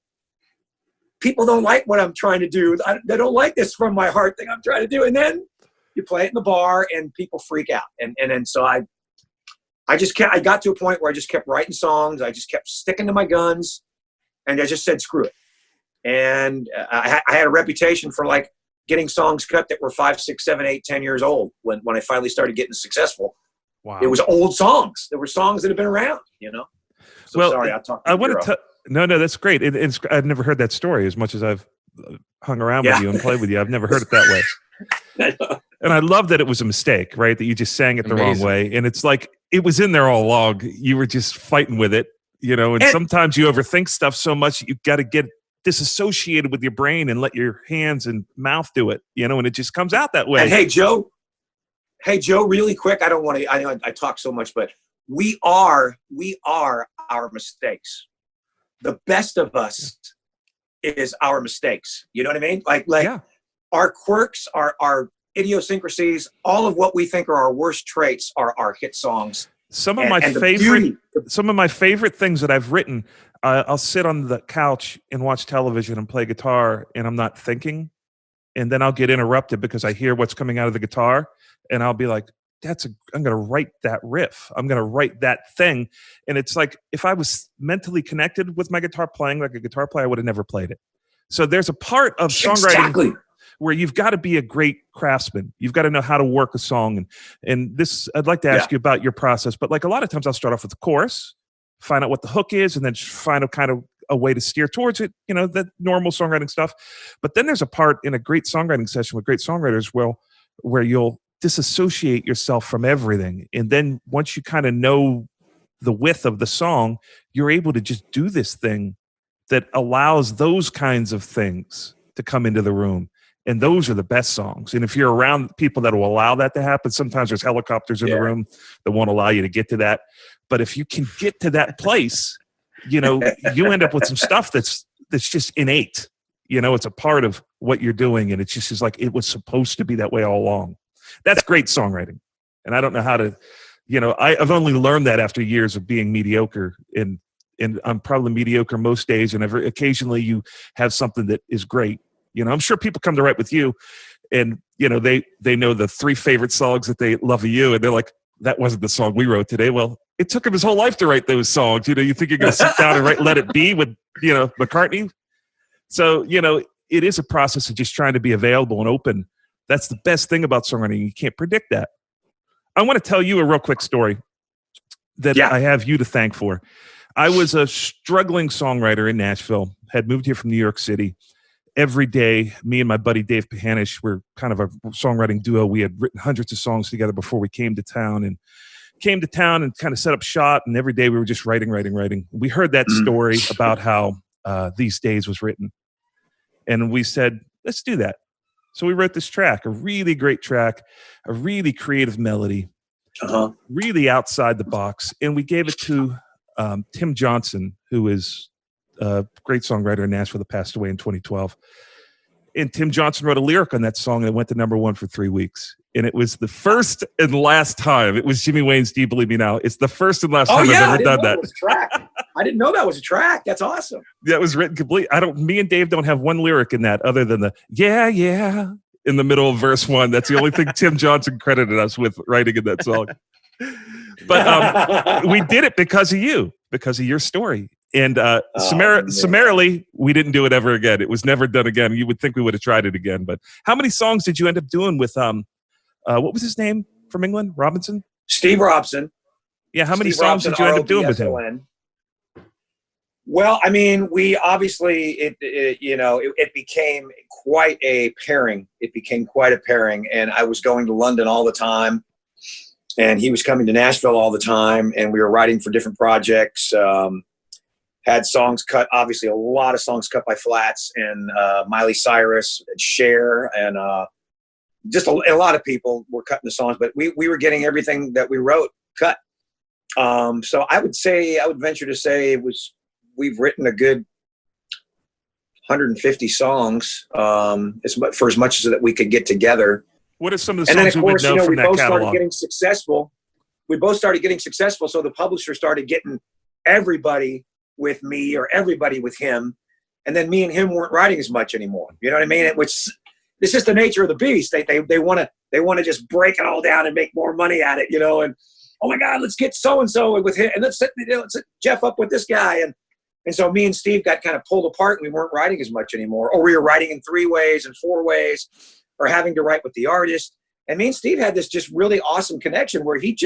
People don't like what I'm trying to do. They don't like this from my heart thing I'm trying to do. And then you play it in the bar and people freak out. And then so I got to a point where I just kept writing songs. I just kept sticking to my guns, and I just said, screw it. And I had a reputation for like getting songs cut that were 5, 6, 7, 8, 10 years old when I finally started getting successful. Wow. It was old songs. There were songs that had been around, So well, sorry, I want to no, that's great. I've never heard that story as much as I've hung around with you and played with you. I've never heard it that way. And I love that it was a mistake, right? That you just sang it the wrong way. And it's like, it was in there all along. You were just fighting with it, and sometimes you overthink stuff so much, you've got to get disassociated with your brain and let your hands and mouth do it, and it just comes out that way. And hey, Joe, really quick. I don't want to, I know I talk so much, but we are our mistakes. The best of us is our mistakes. You know what I mean? Like our quirks, our idiosyncrasies, all of what we think are our worst traits are our hit songs. Some of my favorite things that I've written, I'll sit on the couch and watch television and play guitar, and I'm not thinking, and then I'll get interrupted because I hear what's coming out of the guitar, and I'll be like, I'm going to write that riff. I'm going to write that thing. And it's like, if I was mentally connected with my guitar playing like a guitar player, I would have never played it. So there's a part of songwriting where you've got to be a great craftsman. You've got to know how to work a song. And this, I'd like to ask you about your process, but like a lot of times I'll start off with the chorus, find out what the hook is, and then find a kind of a way to steer towards it, the normal songwriting stuff. But then there's a part in a great songwriting session with great songwriters where you'll disassociate yourself from everything. And then once you kind of know the width of the song, you're able to just do this thing that allows those kinds of things to come into the room. And those are the best songs. And if you're around people that will allow that to happen, sometimes there's helicopters in the room that won't allow you to get to that. But if you can get to that place, you end up with some stuff that's just innate. It's a part of what you're doing. And it's just like, it was supposed to be that way all along. That's great songwriting. And I don't know how to, I've only learned that after years of being mediocre, and I'm probably mediocre most days. And occasionally you have something that is great. I'm sure people come to write with you, and, they know the 3 favorite songs that they love of you. And they're like, that wasn't the song we wrote today. Well, it took him his whole life to write those songs. You think you're going to sit down and write Let It Be with, McCartney. So, it is a process of just trying to be available and open. That's the best thing about songwriting. You can't predict that. I want to tell you a real quick story that I have you to thank for. I was a struggling songwriter in Nashville, had moved here from New York City. Every day, me and my buddy Dave Pahanish were kind of a songwriting duo. We had written hundreds of songs together before we came to town and kind of set up shop. And every day we were just writing. We heard that story about how These Days was written. And we said, let's do that. So we wrote this track, a really great track, a really creative melody, really outside the box. And we gave it to Tim Johnson, who is a great songwriter in Nashville that passed away in 2012. And Tim Johnson wrote a lyric on that song, and it went to #1 for 3 weeks. And it was the first and last time. It was Jimmy Wayne's Do You Believe Me Now? It's the first and last time I've ever done that. I didn't know that was a track. That's awesome. That was written complete. Me and Dave don't have one lyric in that other than the yeah in the middle of verse 1. That's the only thing Tim Johnson credited us with writing in that song. But we did it because of you, because of your story. And summarily, we didn't do it ever again. It was never done again. You would think we would have tried it again. But how many songs did you end up doing with, what was his name from England? Robinson? Steve Robson. Yeah, how many songs did you end up doing with him? Well, I mean, we obviously, it became quite a pairing. It became quite a pairing. And I was going to London all the time. And he was coming to Nashville all the time. And we were writing for different projects. Had songs cut, obviously a lot of songs cut by Flats and Miley Cyrus and Cher, and just a lot of people were cutting the songs, but we were getting everything that we wrote cut. So I would venture to say we've written a good 150 songs for as much as that we could get together. What are some of the And then, songs of we would course, know you know, from we that both started catalog? getting successful. We both started getting successful. So the publisher started getting everybody with me or everybody with him. And then me and him weren't writing as much anymore. You know what I mean? Which it's just the nature of the beast. They want to just break it all down and make more money at it, you know, and oh my God, let's get so-and-so with him. And let's set Jeff up with this guy. And so me and Steve got kind of pulled apart and we weren't writing as much anymore, or we were writing in 3 ways and 4 ways, or having to write with the artist. And me and Steve had this just really awesome connection where he'd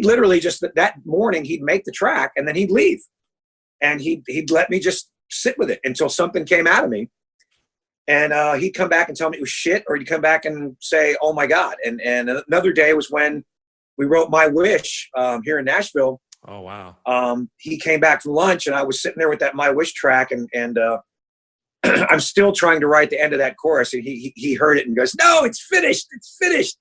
literally just that morning, he'd make the track and then he'd leave. And he'd let me just sit with it until something came out of me. And he'd come back and tell me it was shit, or he'd come back and say, oh my God. And another day was when we wrote My Wish here in Nashville. Oh, wow. He came back from lunch and I was sitting there with that My Wish track and I'm still trying to write the end of that chorus. And he heard it and goes, no, it's finished. It's finished.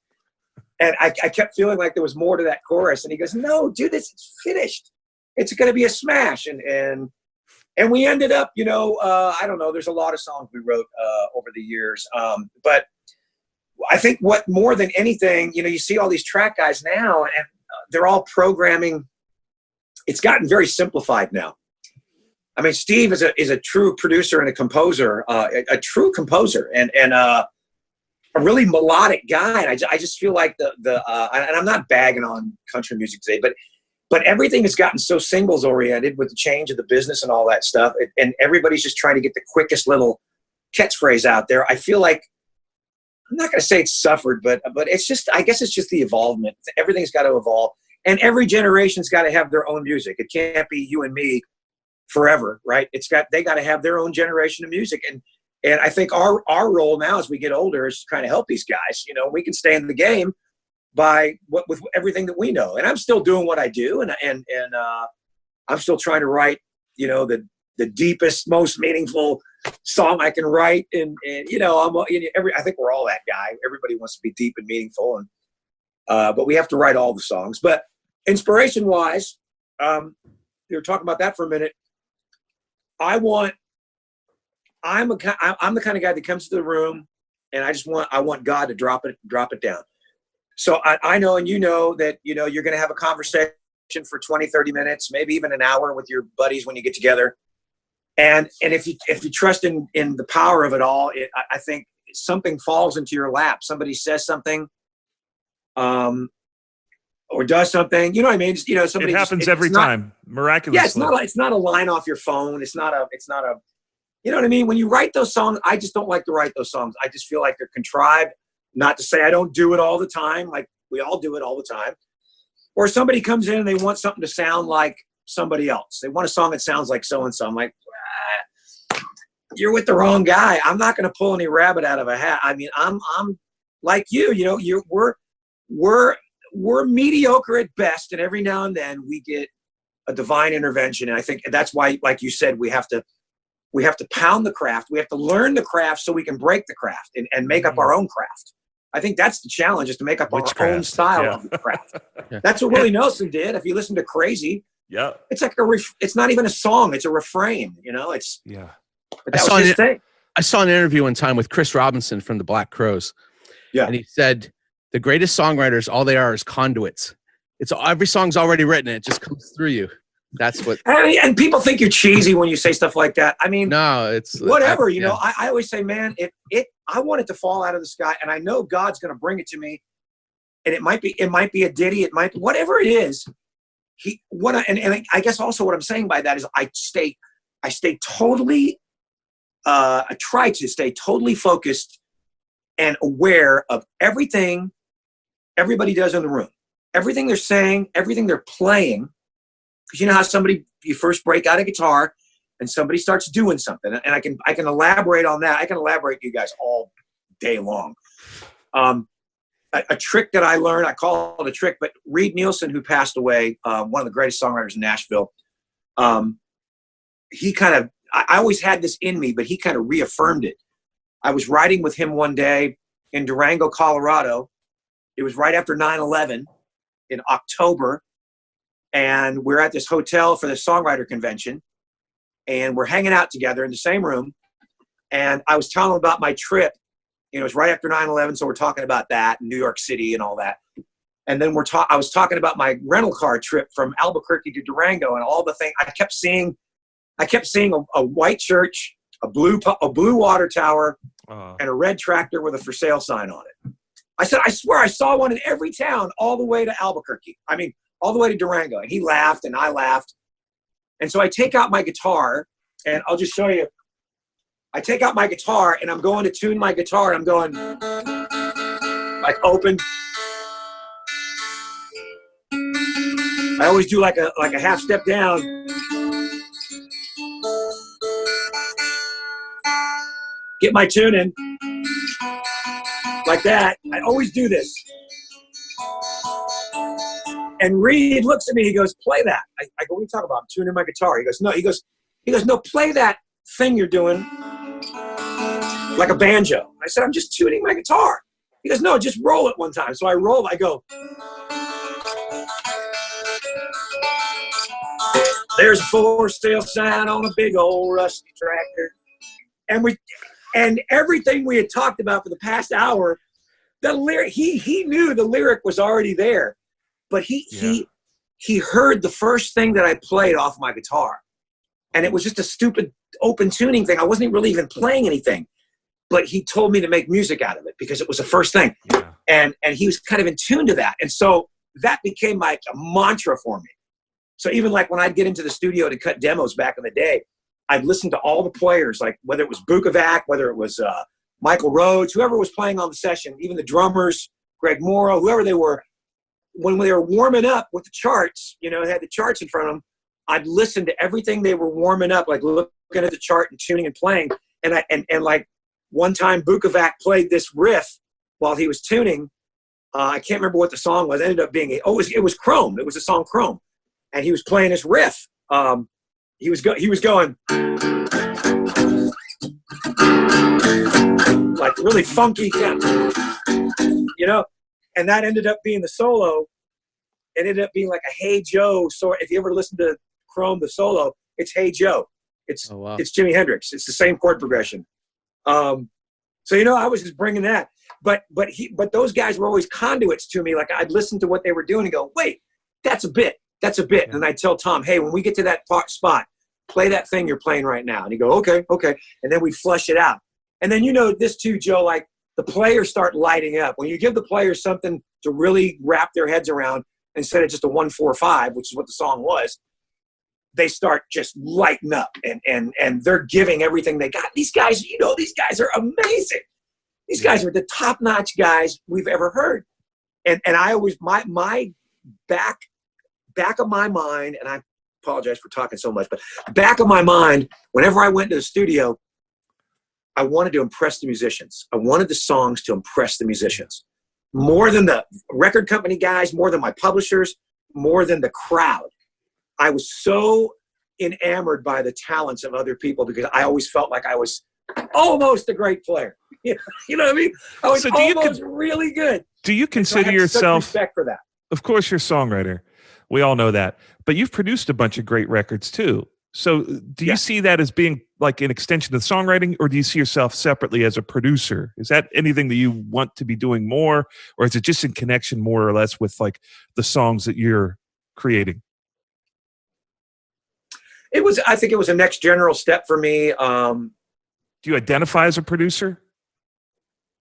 And I kept feeling like there was more to that chorus. And he goes, no, dude, it's finished. It's going to be a smash. And we ended up, you know, I don't know, there's a lot of songs we wrote over the years. But I think what more than anything, you know, you see all these track guys now and they're all programming. It's gotten very simplified now. I mean, Steve is a true producer and a composer, a true composer and a really melodic guy. And I just feel like and I'm not bagging on country music today, but everything has gotten so singles oriented with the change of the business and all that stuff. And everybody's just trying to get the quickest little catchphrase out there. I feel like, I'm not going to say it's suffered, but it's just, I guess it's just the evolvement. Everything's got to evolve. And every generation's got to have their own music. It can't be you and me forever, right? They got to have their own generation of music. And I think our role now as we get older is to kind of help these guys. You know, we can stay in the game with everything that we know. And I'm still doing what I do, and I'm still trying to write, you know, the deepest, most meaningful song I can write. And you know, I think we're all that guy. Everybody wants to be deep and meaningful, and but we have to write all the songs. But inspiration-wise, you were talking about that for a minute. I'm the kind of guy that comes to the room and I want God to drop it down. So I know, and you know that, you know, you're going to have a conversation for 20, 30 minutes, maybe even an hour with your buddies when you get together. And if you trust in the power of it all, I think something falls into your lap. Somebody says something, or does something, you know what I mean? You know, somebody. It happens every time, miraculously. Yeah, it's not a line off your phone. It's not a. You know what I mean? When you write those songs, I just don't like to write those songs. I just feel like they're contrived. Not to say I don't do it all the time, like we all do it all the time. Or somebody comes in and they want something to sound like somebody else. They want a song that sounds like so-and-so. I'm like, you're with the wrong guy. I'm not going to pull any rabbit out of a hat. I mean, I'm like you know, we're mediocre at best. And every now and then we get a divine intervention. And I think that's why, like you said, we have to pound the craft. We have to learn the craft so we can break the craft and make up our own craft. I think that's the challenge, is to make up our own style of the craft. Yeah. That's what Willie Nelson did. If you listen to Crazy, yeah, it's like it's not even a song. It's a refrain, you know, yeah. But that was his thing. I saw an interview one time with Chris Robinson from the Black Crowes. Yeah. And he said, the greatest songwriters, all they are is conduits. Every song's already written. It just comes through you. That's what. I mean, and people think you're cheesy when you say stuff like that. I mean, no, it's whatever. You know, I always say, man, I want it to fall out of the sky, and I know God's going to bring it to me. And it might be a ditty, it might be whatever it is. And I guess also what I'm saying by that is I try to stay totally focused and aware of everything everybody does in the room, everything they're saying, everything they're playing. Because you know how you first break out a guitar and somebody starts doing something, and I can elaborate on that. I can elaborate to you guys all day long. A trick that I learned, I call it a trick, but Reed Nielsen, who passed away, one of the greatest songwriters in Nashville, I always had this in me, but he kind of reaffirmed it. I was riding with him one day in Durango, Colorado. It was right after 9/11 in October. And we're at this hotel for the Songwriter convention, and we're hanging out together in the same room. And I was telling him about my trip You know, it's right after 9/11, so we're talking about that in New York City and all that. And then I was talking about my rental car trip from Albuquerque to Durango and all the things. I kept seeing a white church, a blue water tower, and a red tractor with a for sale sign on it. I said, I swear I saw one in every town all the way to Albuquerque. I mean, all the way to Durango. And he laughed and I laughed. And so I take out my guitar, and I'll just show you. I take out my guitar and I'm going to tune my guitar, and I'm going like open. I always do like a half step down. Get my tune in like that. I always do this. And Reed looks at me. He goes, "Play that." I go, "What are you talking about? I'm tuning my guitar." He goes, "No." He goes, "No, play that thing you're doing like a banjo." I said, "I'm just tuning my guitar." He goes, "No, just roll it one time." So I roll. I go, "There's a for sale sign on a big old rusty tractor." And everything we had talked about for the past hour, the lyric, he knew the lyric was already there, but he heard the first thing that I played off my guitar, and it was just a stupid open tuning thing. I wasn't really even playing anything, but he told me to make music out of it because it was the first thing, and he was kind of in tune to that, and so that became like a mantra for me. So even like when I'd get into the studio to cut demos back in the day, I'd listen to all the players, like whether it was Bukovac, whether it was Michael Rhodes, whoever was playing on the session, even the drummers, Greg Morrow, whoever they were. When they were warming up with the charts, you know, they had the charts in front of them, I'd listen to everything they were warming up, like looking at the chart and tuning and playing. And like one time Bukovac played this riff while he was tuning. I can't remember what the song was. It ended up being it was Chrome. It was the song Chrome. And he was playing this riff. He was going like really funky, you know. And that ended up being the solo. It ended up being like a Hey Joe. So if you ever listen to Chrome, the solo, it's Hey Joe. It's Jimi Hendrix. It's the same chord progression. So you know, I was just bringing that. But those guys were always conduits to me. Like I'd listen to what they were doing and go, "Wait, that's a bit. That's a bit." And I'd tell Tom, "Hey, when we get to that spot, play that thing you're playing right now." And he'd go, okay. And then we'd flush it out. And then, you know, this too, Joe, like the players start lighting up. When you give the players something to really wrap their heads around instead of just a 1-4-5, which is what the song was, they start just lighting up and they're giving everything they got. These guys, you know, these guys are amazing. These guys are the top-notch guys we've ever heard. And I always, my back of my mind, and I apologize for talking so much, but back of my mind, whenever I went to the studio, I wanted to impress the musicians. I wanted the songs to impress the musicians. More than the record company guys, more than my publishers, more than the crowd. I was so enamored by the talents of other people because I always felt like I was almost a great player. You know what I mean? I was almost really good. Do you consider yourself, such respect for that? Of course, you're a songwriter. We all know that. But you've produced a bunch of great records too. So do you see that as being like an extension of songwriting, or do you see yourself separately as a producer? Is that anything that you want to be doing more, or is it just in connection more or less with like the songs that you're creating? I think it was a next general step for me. Do you identify as a producer?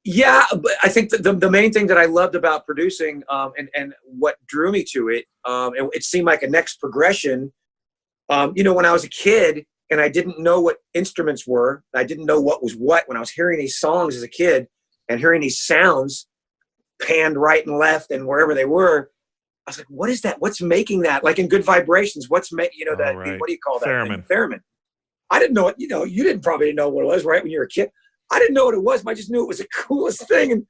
Yeah, but I think that the main thing that I loved about producing and what drew me to it, it seemed like a next progression. You know, when I was a kid and I didn't know what instruments were, I didn't know what was what. When I was hearing these songs as a kid and hearing these sounds panned right and left and wherever they were, I was like, what is that? What's making that? Like in Good Vibrations, what's making, you know, that, right. What do you call that? Theremin. I didn't know it. You know, you didn't probably know what it was, right? When you were a kid. I didn't know what it was, but I just knew it was the coolest thing. And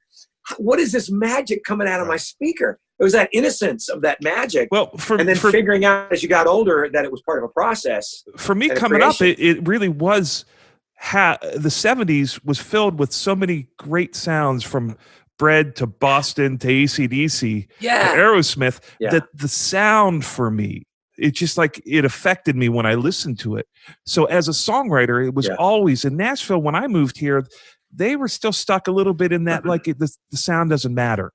what is this magic coming out of my speaker? It was that innocence of that magic. Well, and then figuring out as you got older that it was part of a process. For me, coming up, it really was. The 70s was filled with so many great sounds, from Bread to Boston to AC/DC to Aerosmith, that the sound for me, it just like it affected me when I listened to it. So as a songwriter, it was always in Nashville. When I moved here, they were still stuck a little bit in that, like the sound doesn't matter.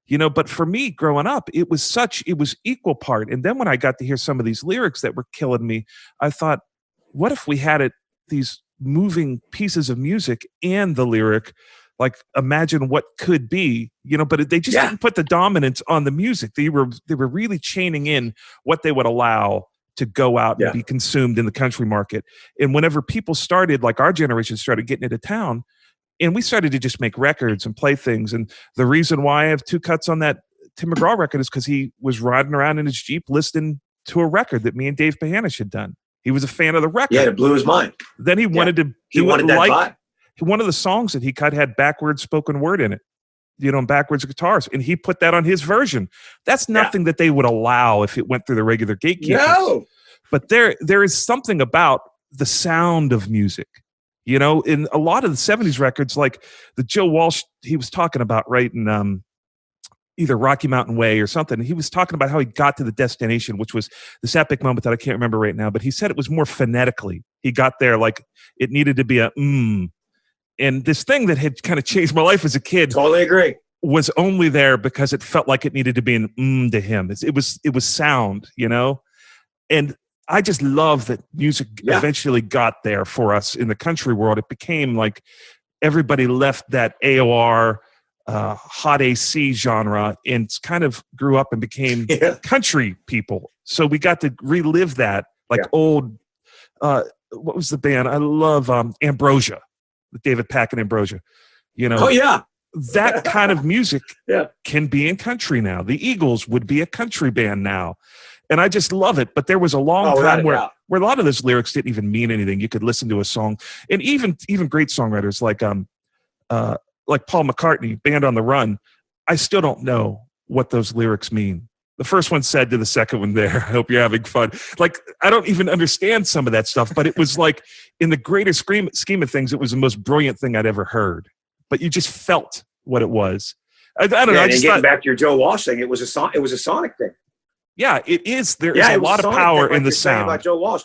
But for me growing up, it was equal part. And then when I got to hear some of these lyrics that were killing me, I thought, what if we had these moving pieces of music and the lyric, like imagine what could be, but they just didn't put the dominance on the music. They were really chaining in what they would allow to go out and be consumed in the country market. And whenever people started, like our generation started getting into town, and we started to just make records and play things. And the reason why I have 2 cuts on that Tim McGraw record is because he was riding around in his Jeep listening to a record that me and Dave Pahanish had done. He was a fan of the record. Yeah, it blew his mind. Then he wanted to he wanted that vibe. One of the songs that he cut had backwards spoken word in it, and backwards guitars. And he put that on his version. That's nothing that they would allow if it went through the regular gatekeepers. No. But there is something about the sound of music. In a lot of the 70s records, like the Joe Walsh he was talking about, right, in either Rocky Mountain Way or something, he was talking about how he got to the destination, which was this epic moment that I can't remember right now, but he said it was more phonetically. He got there like it needed to be a and this thing that had kind of changed my life as a kid. Totally agree. Was only there because it felt like it needed to be an to him. It was sound, and I just love that music eventually got there for us in the country world. It became like everybody left that AOR, hot AC genre and kind of grew up and became country people. So we got to relive that, like old, what was the band? I love Ambrosia, David Pack and Ambrosia. Oh, yeah. That kind of music can be in country now. The Eagles would be a country band now. And I just love it. But there was a long time where a lot of those lyrics didn't even mean anything. You could listen to a song, and even great songwriters like Paul McCartney, Band on the Run. I still don't know what those lyrics mean. The first one said to the second one there, I hope you're having fun. Like, I don't even understand some of that stuff, but it was like in the greater scheme of things, it was the most brilliant thing I'd ever heard. But you just felt what it was. I don't know. And getting back to your Joe Walsh thing, it was a sonic thing. Yeah, it is. There is a lot of power in the sound. About Joe Walsh.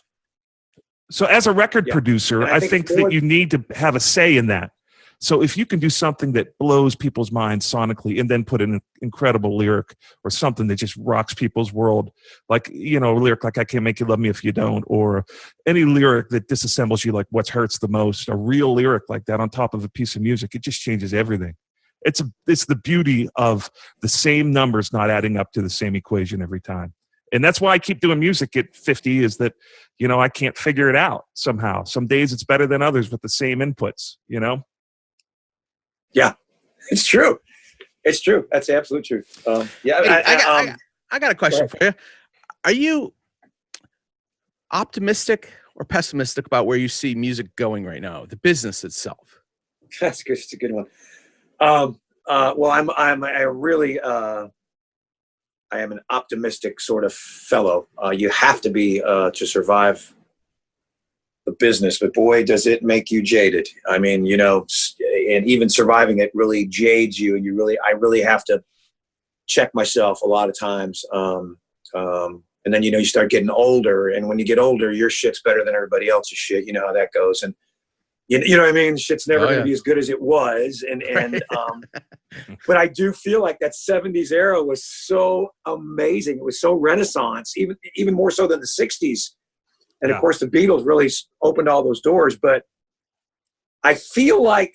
So as a record producer, I think that you need to have a say in that. So if you can do something that blows people's minds sonically and then put an incredible lyric or something that just rocks people's world, like, a lyric like I Can't Make You Love Me If You Don't, or any lyric that disassembles you, like What Hurts the Most, a real lyric like that on top of a piece of music, it just changes everything. It's the beauty of the same numbers not adding up to the same equation every time. And that's why I keep doing music at 50 is that, I can't figure it out somehow. Some days it's better than others with the same inputs, Yeah, it's true. It's true. That's the absolute truth. I got a question for you. Are you optimistic or pessimistic about where you see music going right now, the business itself? That's good. It's a good one. Well, I am an optimistic sort of fellow. You have to be to survive the business, but boy, does it make you jaded. I mean, and even surviving it really jades you, and I really have to check myself a lot of times. And then, you start getting older, and when you get older, your shit's better than everybody else's shit. You know how that goes. And you know what I mean? Shit's never going to be as good as it was. And but I do feel like that 70s era was so amazing. It was so Renaissance, even more so than the 60s. And of course the Beatles really opened all those doors. But I feel like,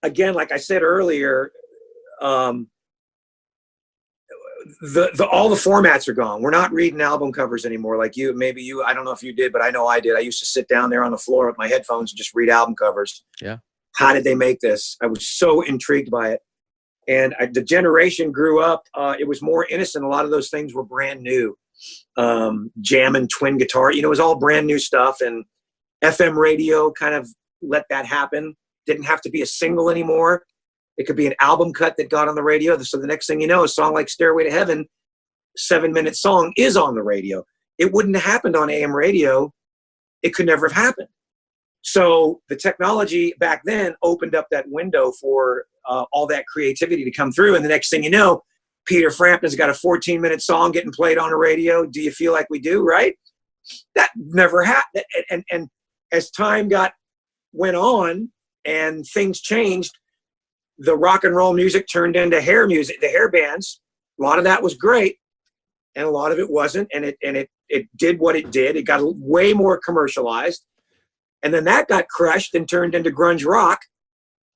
again, like I said earlier, all the formats are gone. We're not reading album covers anymore. Like maybe you, I don't know if you did, but I know I did. I used to sit down there on the floor with my headphones and just read album covers. Yeah. How did they make this? I was so intrigued by it. And the generation grew up. It was more innocent. A lot of those things were brand new. Jamming twin guitar, it was all brand new stuff. And FM radio kind of let that happen. Didn't have to be a single anymore. It could be an album cut that got on the radio. So the next thing you know, a song like Stairway to Heaven, 7-minute song, is on the radio. It wouldn't have happened on AM radio. It could never have happened. So the technology back then opened up that window for all that creativity to come through. And the next thing you know, Peter Frampton's got a 14-minute song getting played on the radio. Do you feel like we do, right? That never happened. And as time got went on and things changed, the rock and roll music turned into hair music, the hair bands. A lot of that was great, and a lot of it wasn't. And it did what it did. It got way more commercialized. And then that got crushed and turned into grunge rock.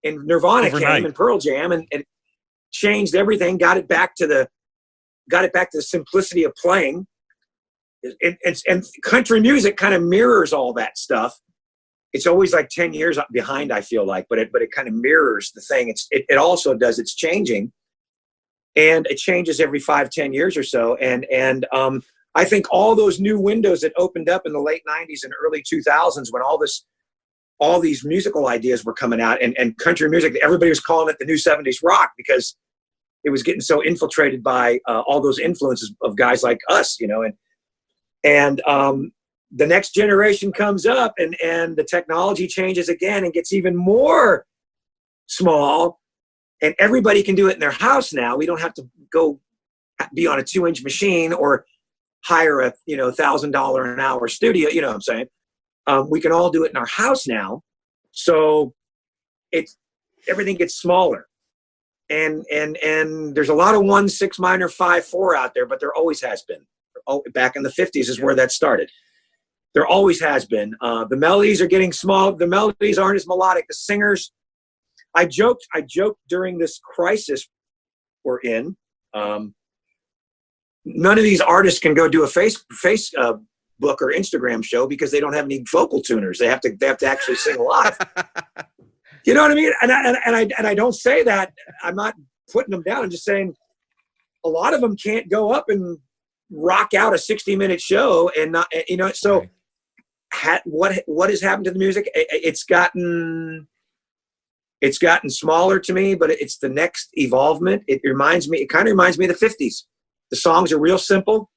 And Nirvana came and Pearl Jam and it changed everything, got it back to the simplicity of playing. And country music kind of mirrors all that stuff. It's always like 10 years behind, I feel like, but it kind of mirrors the thing. It also does, it's changing. And it changes every 5-10 years or so. And I think all those new windows that opened up in the late 90s and early 2000s when all these musical ideas were coming out and country music, everybody was calling it the new 70s rock because it was getting so infiltrated by all those influences of guys like us, you know, and the next generation comes up and the technology changes again and gets even more small, and everybody can do it in their house now. We don't have to go be on a 2-inch machine or hire a $1,000 an hour studio. You know what I'm saying? We can all do it in our house now. So everything gets smaller. And there's a lot of 1/6 minor 5/4 out there, but there always has been. Back in the 50s is where that started. There always has been. The melodies are getting small. The melodies aren't as melodic. The singers. I joked during this crisis we're in. None of these artists can go do a Facebook or Instagram show because they don't have any vocal tuners. They have to actually sing live. You know what I mean? And I don't say that. I'm not putting them down. I'm just saying a lot of them can't go up and rock out a 60-minute show and not, you know. So what has happened to the music? It's gotten smaller to me, but it's the next evolvement. It kind of reminds me of the 50s. The songs are real simple.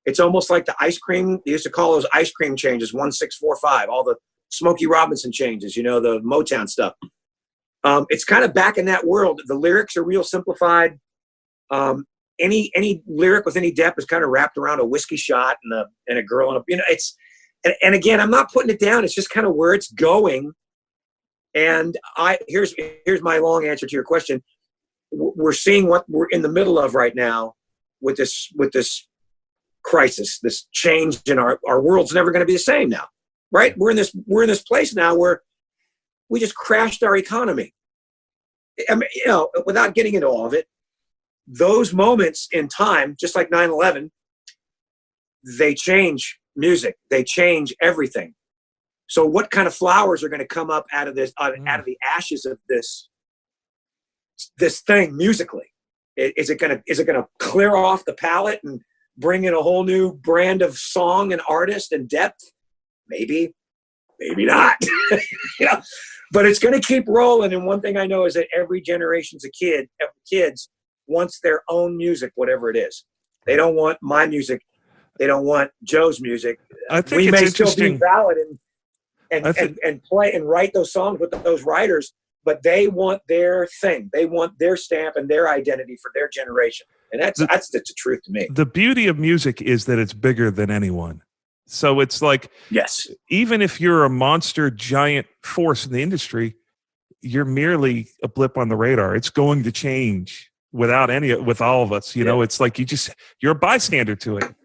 It's almost like the ice cream. They used to call those ice cream changes 1, 6, 4, 5. All the Smokey Robinson changes, you know, the Motown stuff. It's kind of back in that world. The lyrics are real simplified. Any lyric with any depth is kind of wrapped around a whiskey shot and a girl and a, you know, it's, and again, I'm not putting it down. It's just kind of where it's going. And here's my long answer to your question. We're seeing what we're in the middle of right now with this crisis, this change in our world's never going to be the same now, right? We're in this place now where we just crashed our economy. I mean, you know, without getting into all of it, those moments in time, just like 9/11, they change music. They change everything. So what kind of flowers are going to come up out of this, out of the ashes of this thing musically? Is it going to clear off the palette and bring in a whole new brand of song and artist and depth? Maybe not. You know, but it's going to keep rolling. And one thing I know is that every generation's kids wants their own music, whatever it is. They don't want my music. They don't want Joe's music. I think we it's may still interesting. be valid and play and write those songs with those writers, but they want their thing. They want their stamp and their identity for their generation. And that's the truth to me. The beauty of music is that it's bigger than anyone. So it's like, yes, even if you're a monster giant force in the industry, you're merely a blip on the radar. It's going to change with all of us. You know, it's like you're a bystander to it.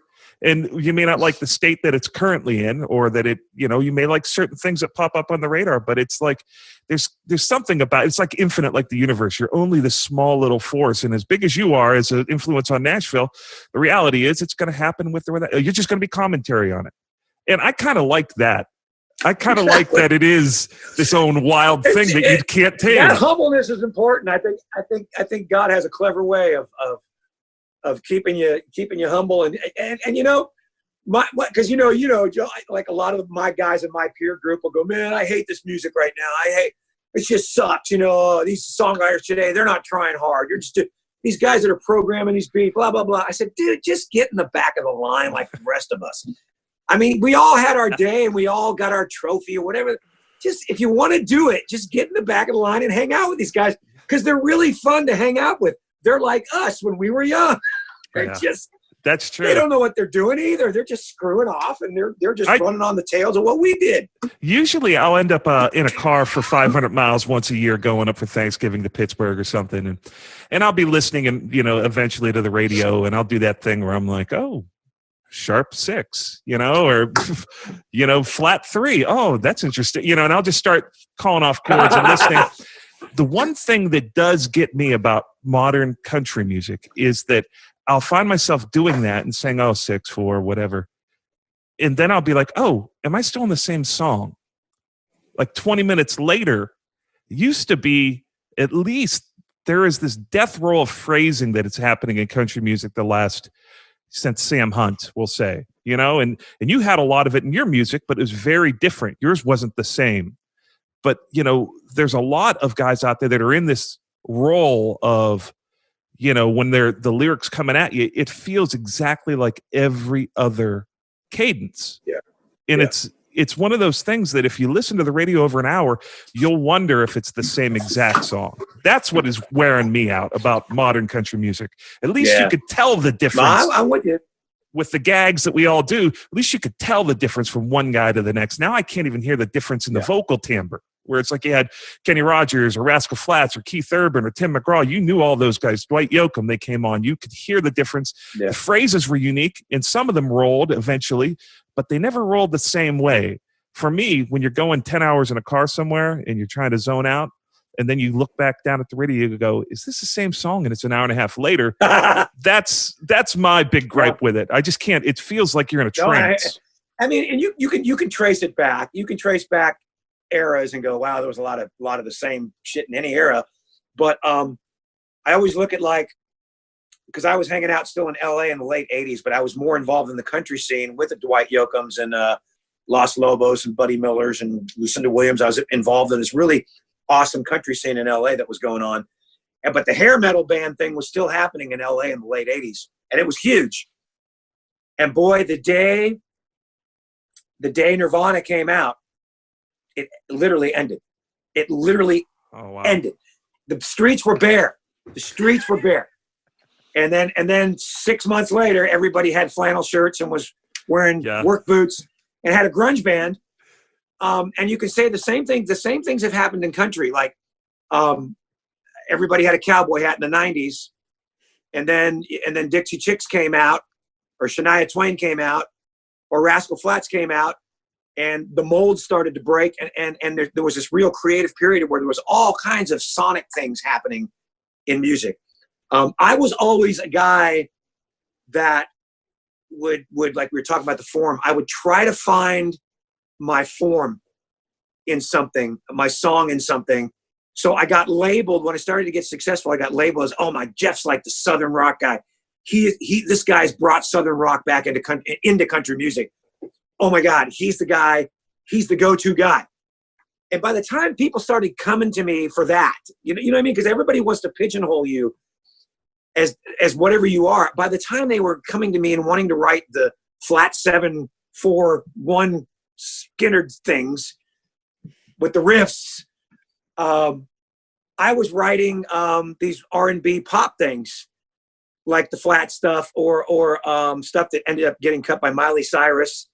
And you may not like the state that it's currently in, or that you may like certain things that pop up on the radar, but it's like, there's something about it's like infinite, like the universe. You're only this small little force. And as big as you are as an influence on Nashville, the reality is it's going to happen with or without. You're just going to be commentary on it. And I kind of like that. I kind of like that it is this own wild thing that you can't take. That humbleness is important. I think God has a clever way of keeping you humble and you know, because you know, Joe, like a lot of my guys in my peer group will go, man, I hate this music right now. It just sucks. You know, these songwriters today, they're not trying hard. You're just these guys that are programming these beats, blah, blah, blah. I said, dude, just get in the back of the line like the rest of us. I mean, we all had our day and we all got our trophy or whatever. Just if you want to do it, just get in the back of the line and hang out with these guys because they're really fun to hang out with. They're like us when we were young. That's That's true. They don't know what they're doing either. They're just screwing off, and they're just running on the tails of what we did. Usually I'll end up in a car for 500 miles once a year going up for Thanksgiving to Pittsburgh or something. And I'll be listening and, eventually to the radio, and I'll do that thing where I'm like, oh, sharp 6, or, flat 3. Oh, that's interesting. And I'll just start calling off chords and listening. The one thing that does get me about modern country music is that I'll find myself doing that and saying, oh, 6, 4, whatever. And then I'll be like, oh, am I still in the same song? Like 20 minutes later, it used to be at least there is this death roll of phrasing that is happening in country music since Sam Hunt, we'll say, and you had a lot of it in your music, but it was very different. Yours wasn't the same. But, there's a lot of guys out there that are in this role of, when the lyrics coming at you, it feels exactly like every other cadence. Yeah. And it's one of those things that if you listen to the radio over an hour, you'll wonder if it's the same exact song. That's what is wearing me out about modern country music. At least you could tell the difference. I'm with you. With the gags that we all do, at least you could tell the difference from one guy to the next. Now I can't even hear the difference in the vocal timbre, where it's like you had Kenny Rogers or Rascal Flatts or Keith Urban or Tim McGraw. You knew all those guys. Dwight Yoakam, they came on. You could hear the difference. Yeah. The phrases were unique, and some of them rolled eventually, but they never rolled the same way. For me, when you're going 10 hours in a car somewhere and you're trying to zone out, and then you look back down at the radio, you go, is this the same song? And it's an hour and a half later. That's my big gripe with it. I just can't. It feels like you're in a trance. I mean, and you can trace it back. You can trace back eras and go, wow, there was a lot of the same shit in any era. But I always look at because I was hanging out still in LA in the late 80s, but I was more involved in the country scene with the Dwight Yoakams and Los Lobos and Buddy Millers and Lucinda Williams. I was involved in this really awesome country scene in LA that was going on. But the hair metal band thing was still happening in LA in the late 80s. And it was huge. And boy, the day Nirvana came out, it literally ended. It literally ended. The streets were bare. The streets were bare. And then 6 months later, everybody had flannel shirts and was wearing work boots and had a grunge band. And you can say the same thing. The same things have happened in country. Like everybody had a cowboy hat in the 90s. And then Dixie Chicks came out, or Shania Twain came out, or Rascal Flatts came out. And the mold started to break, and there was this real creative period where there was all kinds of sonic things happening in music. I was always a guy that would like we were talking about the form, I would try to find my form in something, my song in something. So I got labeled, when I started to get successful, I got labeled as, oh my, Jeff's like the Southern rock guy. This guy's brought Southern rock back into country music. Oh my God, he's the guy, he's the go-to guy. And by the time people started coming to me for that, you know what I mean? Because everybody wants to pigeonhole you as whatever you are. By the time they were coming to me and wanting to write the flat 7/4/1 Skinner things with the riffs, I was writing these R&B pop things, like the flat stuff or stuff that ended up getting cut by Miley Cyrus.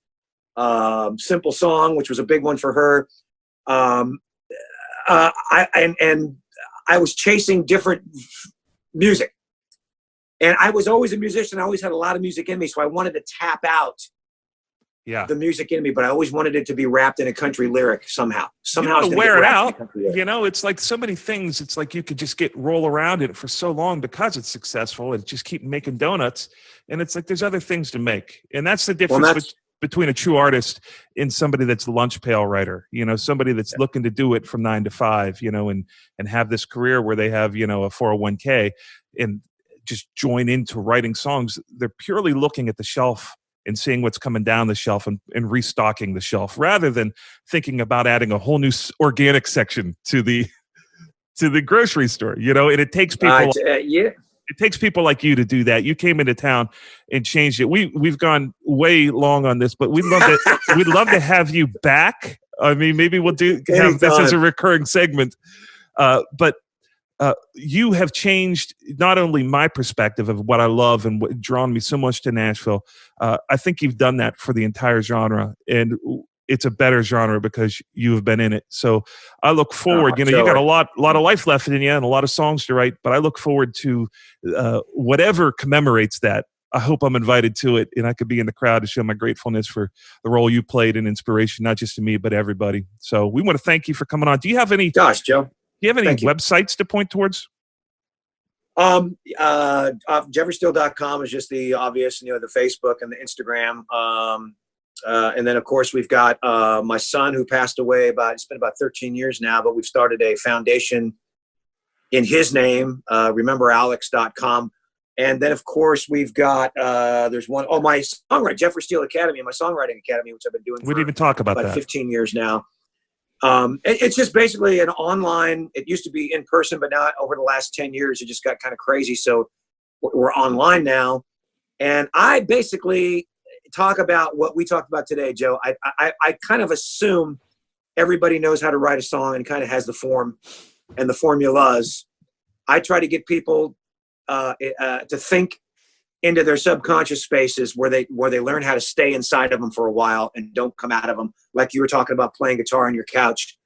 Simple Song, which was a big one for her. I was chasing different music, and I was always a musician. I always had a lot of music in me, so I wanted to tap out the music in me, but I always wanted it to be wrapped in a country lyric somehow. Somehow to wear it out. It's like so many things. It's like you could just roll around it for so long because it's successful and just keep making donuts. And it's like there's other things to make, and that's the difference between a true artist and somebody that's a lunch pail writer, somebody that's looking to do it from 9 to 5, and have this career where they have, a 401k and just join into writing songs. They're purely looking at the shelf and seeing what's coming down the shelf and restocking the shelf rather than thinking about adding a whole new organic section to the grocery store, and it takes people. It takes people like you to do that. You came into town and changed it. We've gone way long on this, but we'd love to have you back. I mean, maybe we'll have this as a recurring segment. But you have changed not only my perspective of what I love and what drawn me so much to Nashville. I think you've done that for the entire genre, and it's a better genre because you have been in it. So I look forward. You got a lot of life left in you and a lot of songs to write. But I look forward to whatever commemorates that. I hope I'm invited to it, and I could be in the crowd to show my gratefulness for the role you played and inspiration, not just to me but everybody. So we want to thank you for coming on. Do you have any? Gosh, Joe. Do you have any websites to point towards? JeffreySteele.com is just the obvious, the Facebook and the Instagram. And then of course we've got my son who passed away it's been about 13 years now, but we've started a foundation in his name, rememberalex.com. And then of course we've got, there's one, my songwriting, Jeffrey Steele Academy, my songwriting academy, which I've been doing we didn't even talk about that. 15 years now. It's just basically an online, it used to be in person, but now over the last 10 years, it just got kind of crazy. So we're online now. And I basically talk about what we talked about today, Joe. I kind of assume everybody knows how to write a song and kind of has the form and the formulas. I try to get people to think into their subconscious spaces where they learn how to stay inside of them for a while and don't come out of them. Like you were talking about playing guitar on your couch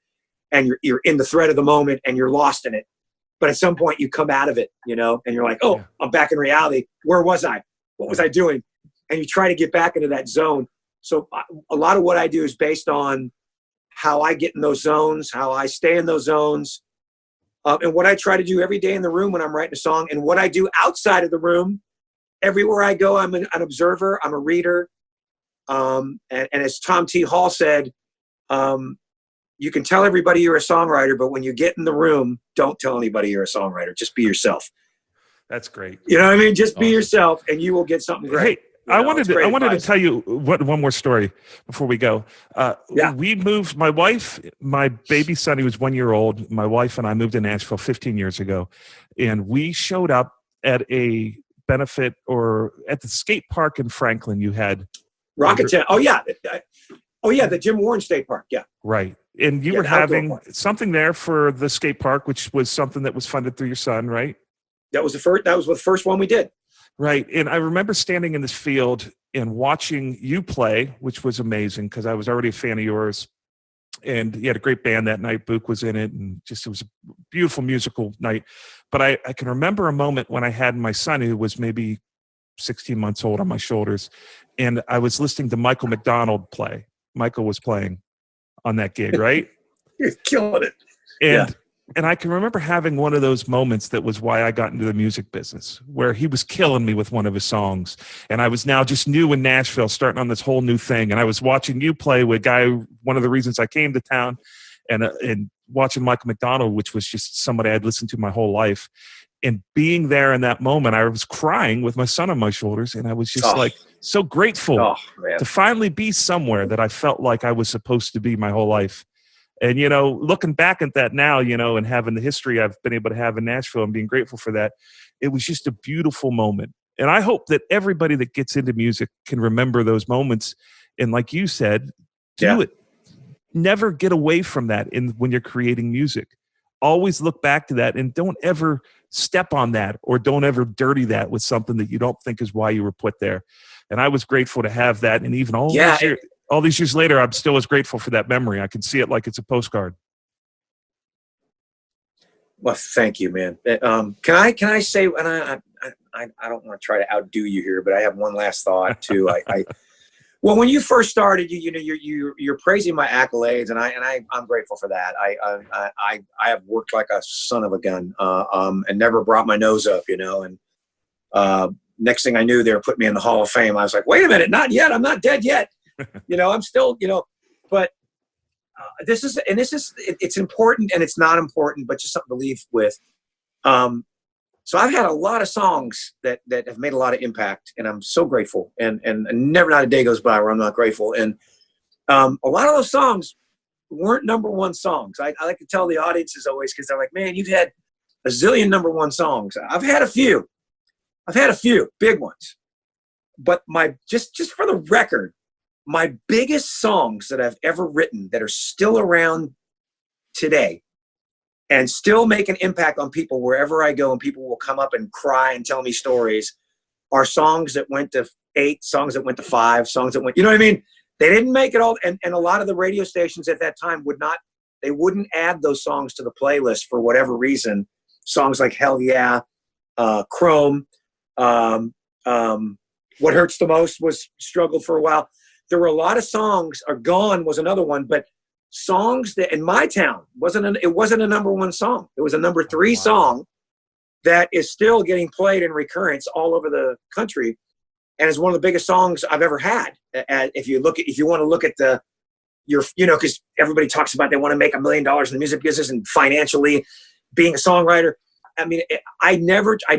and you're in the thread of the moment and you're lost in it. But at some point you come out of it, and you're like, oh, I'm back in reality. Where was I? What was I doing? And you try to get back into that zone. So a lot of what I do is based on how I get in those zones, how I stay in those zones, and what I try to do every day in the room when I'm writing a song, and what I do outside of the room. Everywhere I go, I'm an observer. I'm a reader. And as Tom T. Hall said, you can tell everybody you're a songwriter, but when you get in the room, don't tell anybody you're a songwriter. Just be yourself. That's great. You know what I mean? Just be yourself and you will get something great. Hey, I wanted to tell you one more story before we go. We moved, my wife, my baby son, he was 1 year old. My wife and I moved to Nashville 15 years ago, and we showed up at a benefit or at the skate park in Franklin. You had Rocket Town. Oh yeah, the Jim Warren State Park. Yeah, right. And you were having something there for the skate park, which was something that was funded through your son, right? That was the first. That was the first one we did. Right. And I remember standing in this field and watching you play, which was amazing because I was already a fan of yours. And you had a great band that night. Book was in it, and it was a beautiful musical night. But I can remember a moment when I had my son, who was maybe 16 months old, on my shoulders, and I was listening to Michael McDonald play. Michael was playing on that gig, right? He's killing it. And I can remember having one of those moments that was why I got into the music business, where he was killing me with one of his songs. And I was now just new in Nashville, starting on this whole new thing. And I was watching you play with a guy, one of the reasons I came to town, and watching Michael McDonald, which was just somebody I'd listened to my whole life. And being there in that moment, I was crying with my son on my shoulders. And I was just so grateful to finally be somewhere that I felt like I was supposed to be my whole life. And, looking back at that now, and having the history I've been able to have in Nashville and being grateful for that, it was just a beautiful moment. And I hope that everybody that gets into music can remember those moments. And like you said, do it. Never get away from that when you're creating music. Always look back to that and don't ever step on that or don't ever dirty that with something that you don't think is why you were put there. And I was grateful to have that. And even all these years later, I'm still as grateful for that memory. I can see it like it's a postcard. Well, thank you, man. Can I say, and I don't want to try to outdo you here, but I have one last thought too. Well, when you first started, you're praising my accolades, and I'm grateful for that. I have worked like a son of a gun, and never brought my nose up, and next thing I knew, they were putting me in the Hall of Fame. I was like, wait a minute, not yet. I'm not dead yet. I'm still, but it's important and it's not important, but just something to leave with. So I've had a lot of songs that have made a lot of impact, and I'm so grateful. And never not a day goes by where I'm not grateful. And a lot of those songs weren't number one songs. I like to tell the audiences always, because they're like, man, you've had a zillion number one songs. I've had a few big ones. But just for the record, my biggest songs that I've ever written that are still around today and still make an impact on people wherever I go, and people will come up and cry and tell me stories, are songs that went to 8, songs that went to 5, songs that went, you know what I mean? They didn't make it all. And a lot of the radio stations at that time wouldn't add those songs to the playlist for whatever reason. Songs like Hell Yeah, Chrome, What Hurts the Most was struggled for a while. There were a lot of songs, or Gone was another one, but songs that in my town it wasn't a number 1 song. It was a number 3 song that is still getting played in recurrence all over the country, and is one of the biggest songs I've ever had. If you want to look at because everybody talks about they want to make $1 million in the music business and financially being a songwriter. I mean, I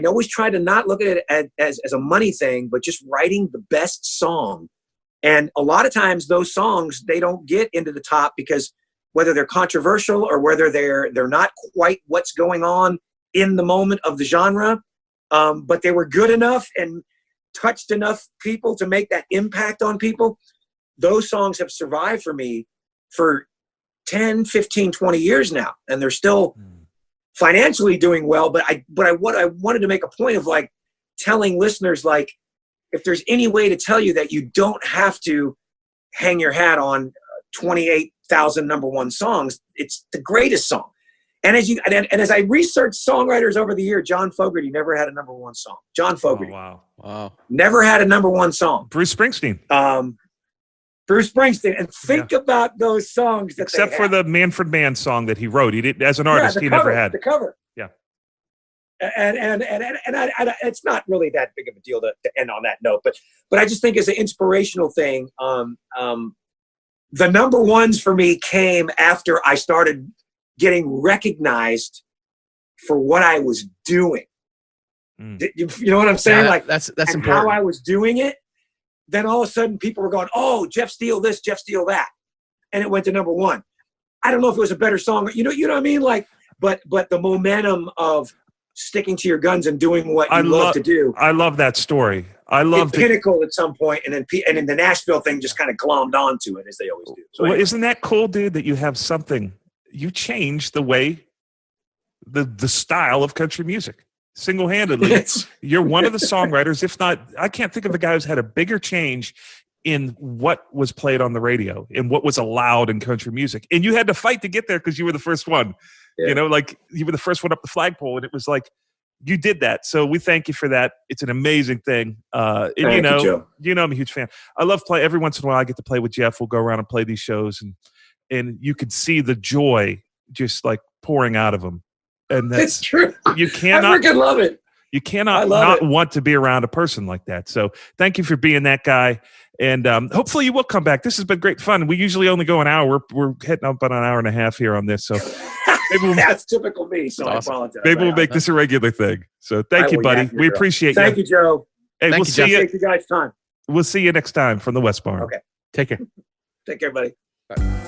always try to not look at it as a money thing, but just writing the best song. And a lot of times those songs, they don't get into the top because whether they're controversial or whether they're not quite what's going on in the moment of the genre, but they were good enough and touched enough people to make that impact on people. Those songs have survived for me for 10, 15, 20 years now. And they're still financially doing well. But what I wanted to make a point of, like, telling listeners, like, if there's any way to tell you that you don't have to hang your hat on 28,000 number 1 songs, it's the greatest song. And as I researched songwriters over the year, John Fogerty never had a number 1 song. John Fogerty. Oh, wow. Never had a number 1 song. Bruce Springsteen. And think about those songs that except for the Manfred Mann song that he wrote. He did, as an artist, he never had the cover. Yeah. And it's not really that big of a deal to end on that note, but I just think as an inspirational thing, the number 1s for me came after I started getting recognized for what I was doing. You know what I'm saying? Yeah, like that's important. How I was doing it. Then all of a sudden people were going, "Oh, Jeff Steele this, Jeff Steele that," and it went to number 1. I don't know if it was a better song, you know what I mean? Like, but the momentum of sticking to your guns and doing what you love to do. I love that story. I love the pinnacle at some point, and then the Nashville thing just kind of glommed onto it, as they always do. So anyway. Isn't that cool, dude? That you have something. You changed the way, the style of country music. Single-handedly, you're one of the songwriters, if not, I can't think of a guy who's had a bigger change in what was played on the radio and what was allowed in country music. And you had to fight to get there because you were the first one. Yeah. You know, like, you were the first one up the flagpole, and it was like, you did that. So we thank you for that. It's an amazing thing. And thank you, Joe. You know I'm a huge fan. I love play. Every once in a while I get to play with Jeff. We'll go around and play these shows, and you could see the joy just like pouring out of him. And that's true. You cannot. I freaking love it. You cannot not want to be around a person like that. So thank you for being that guy. And hopefully you will come back. This has been great fun. We usually only go an hour. We're heading up on an hour and a half here on this. So maybe that's typical me. So awesome. I apologize. Maybe we'll make this a regular thing. So thank you, buddy. We appreciate you. Thank you, Joe. Hey, we'll see you. Thank you guys' time. We'll see you next time from the West Barn. Okay. Take care. Take care, buddy. Bye.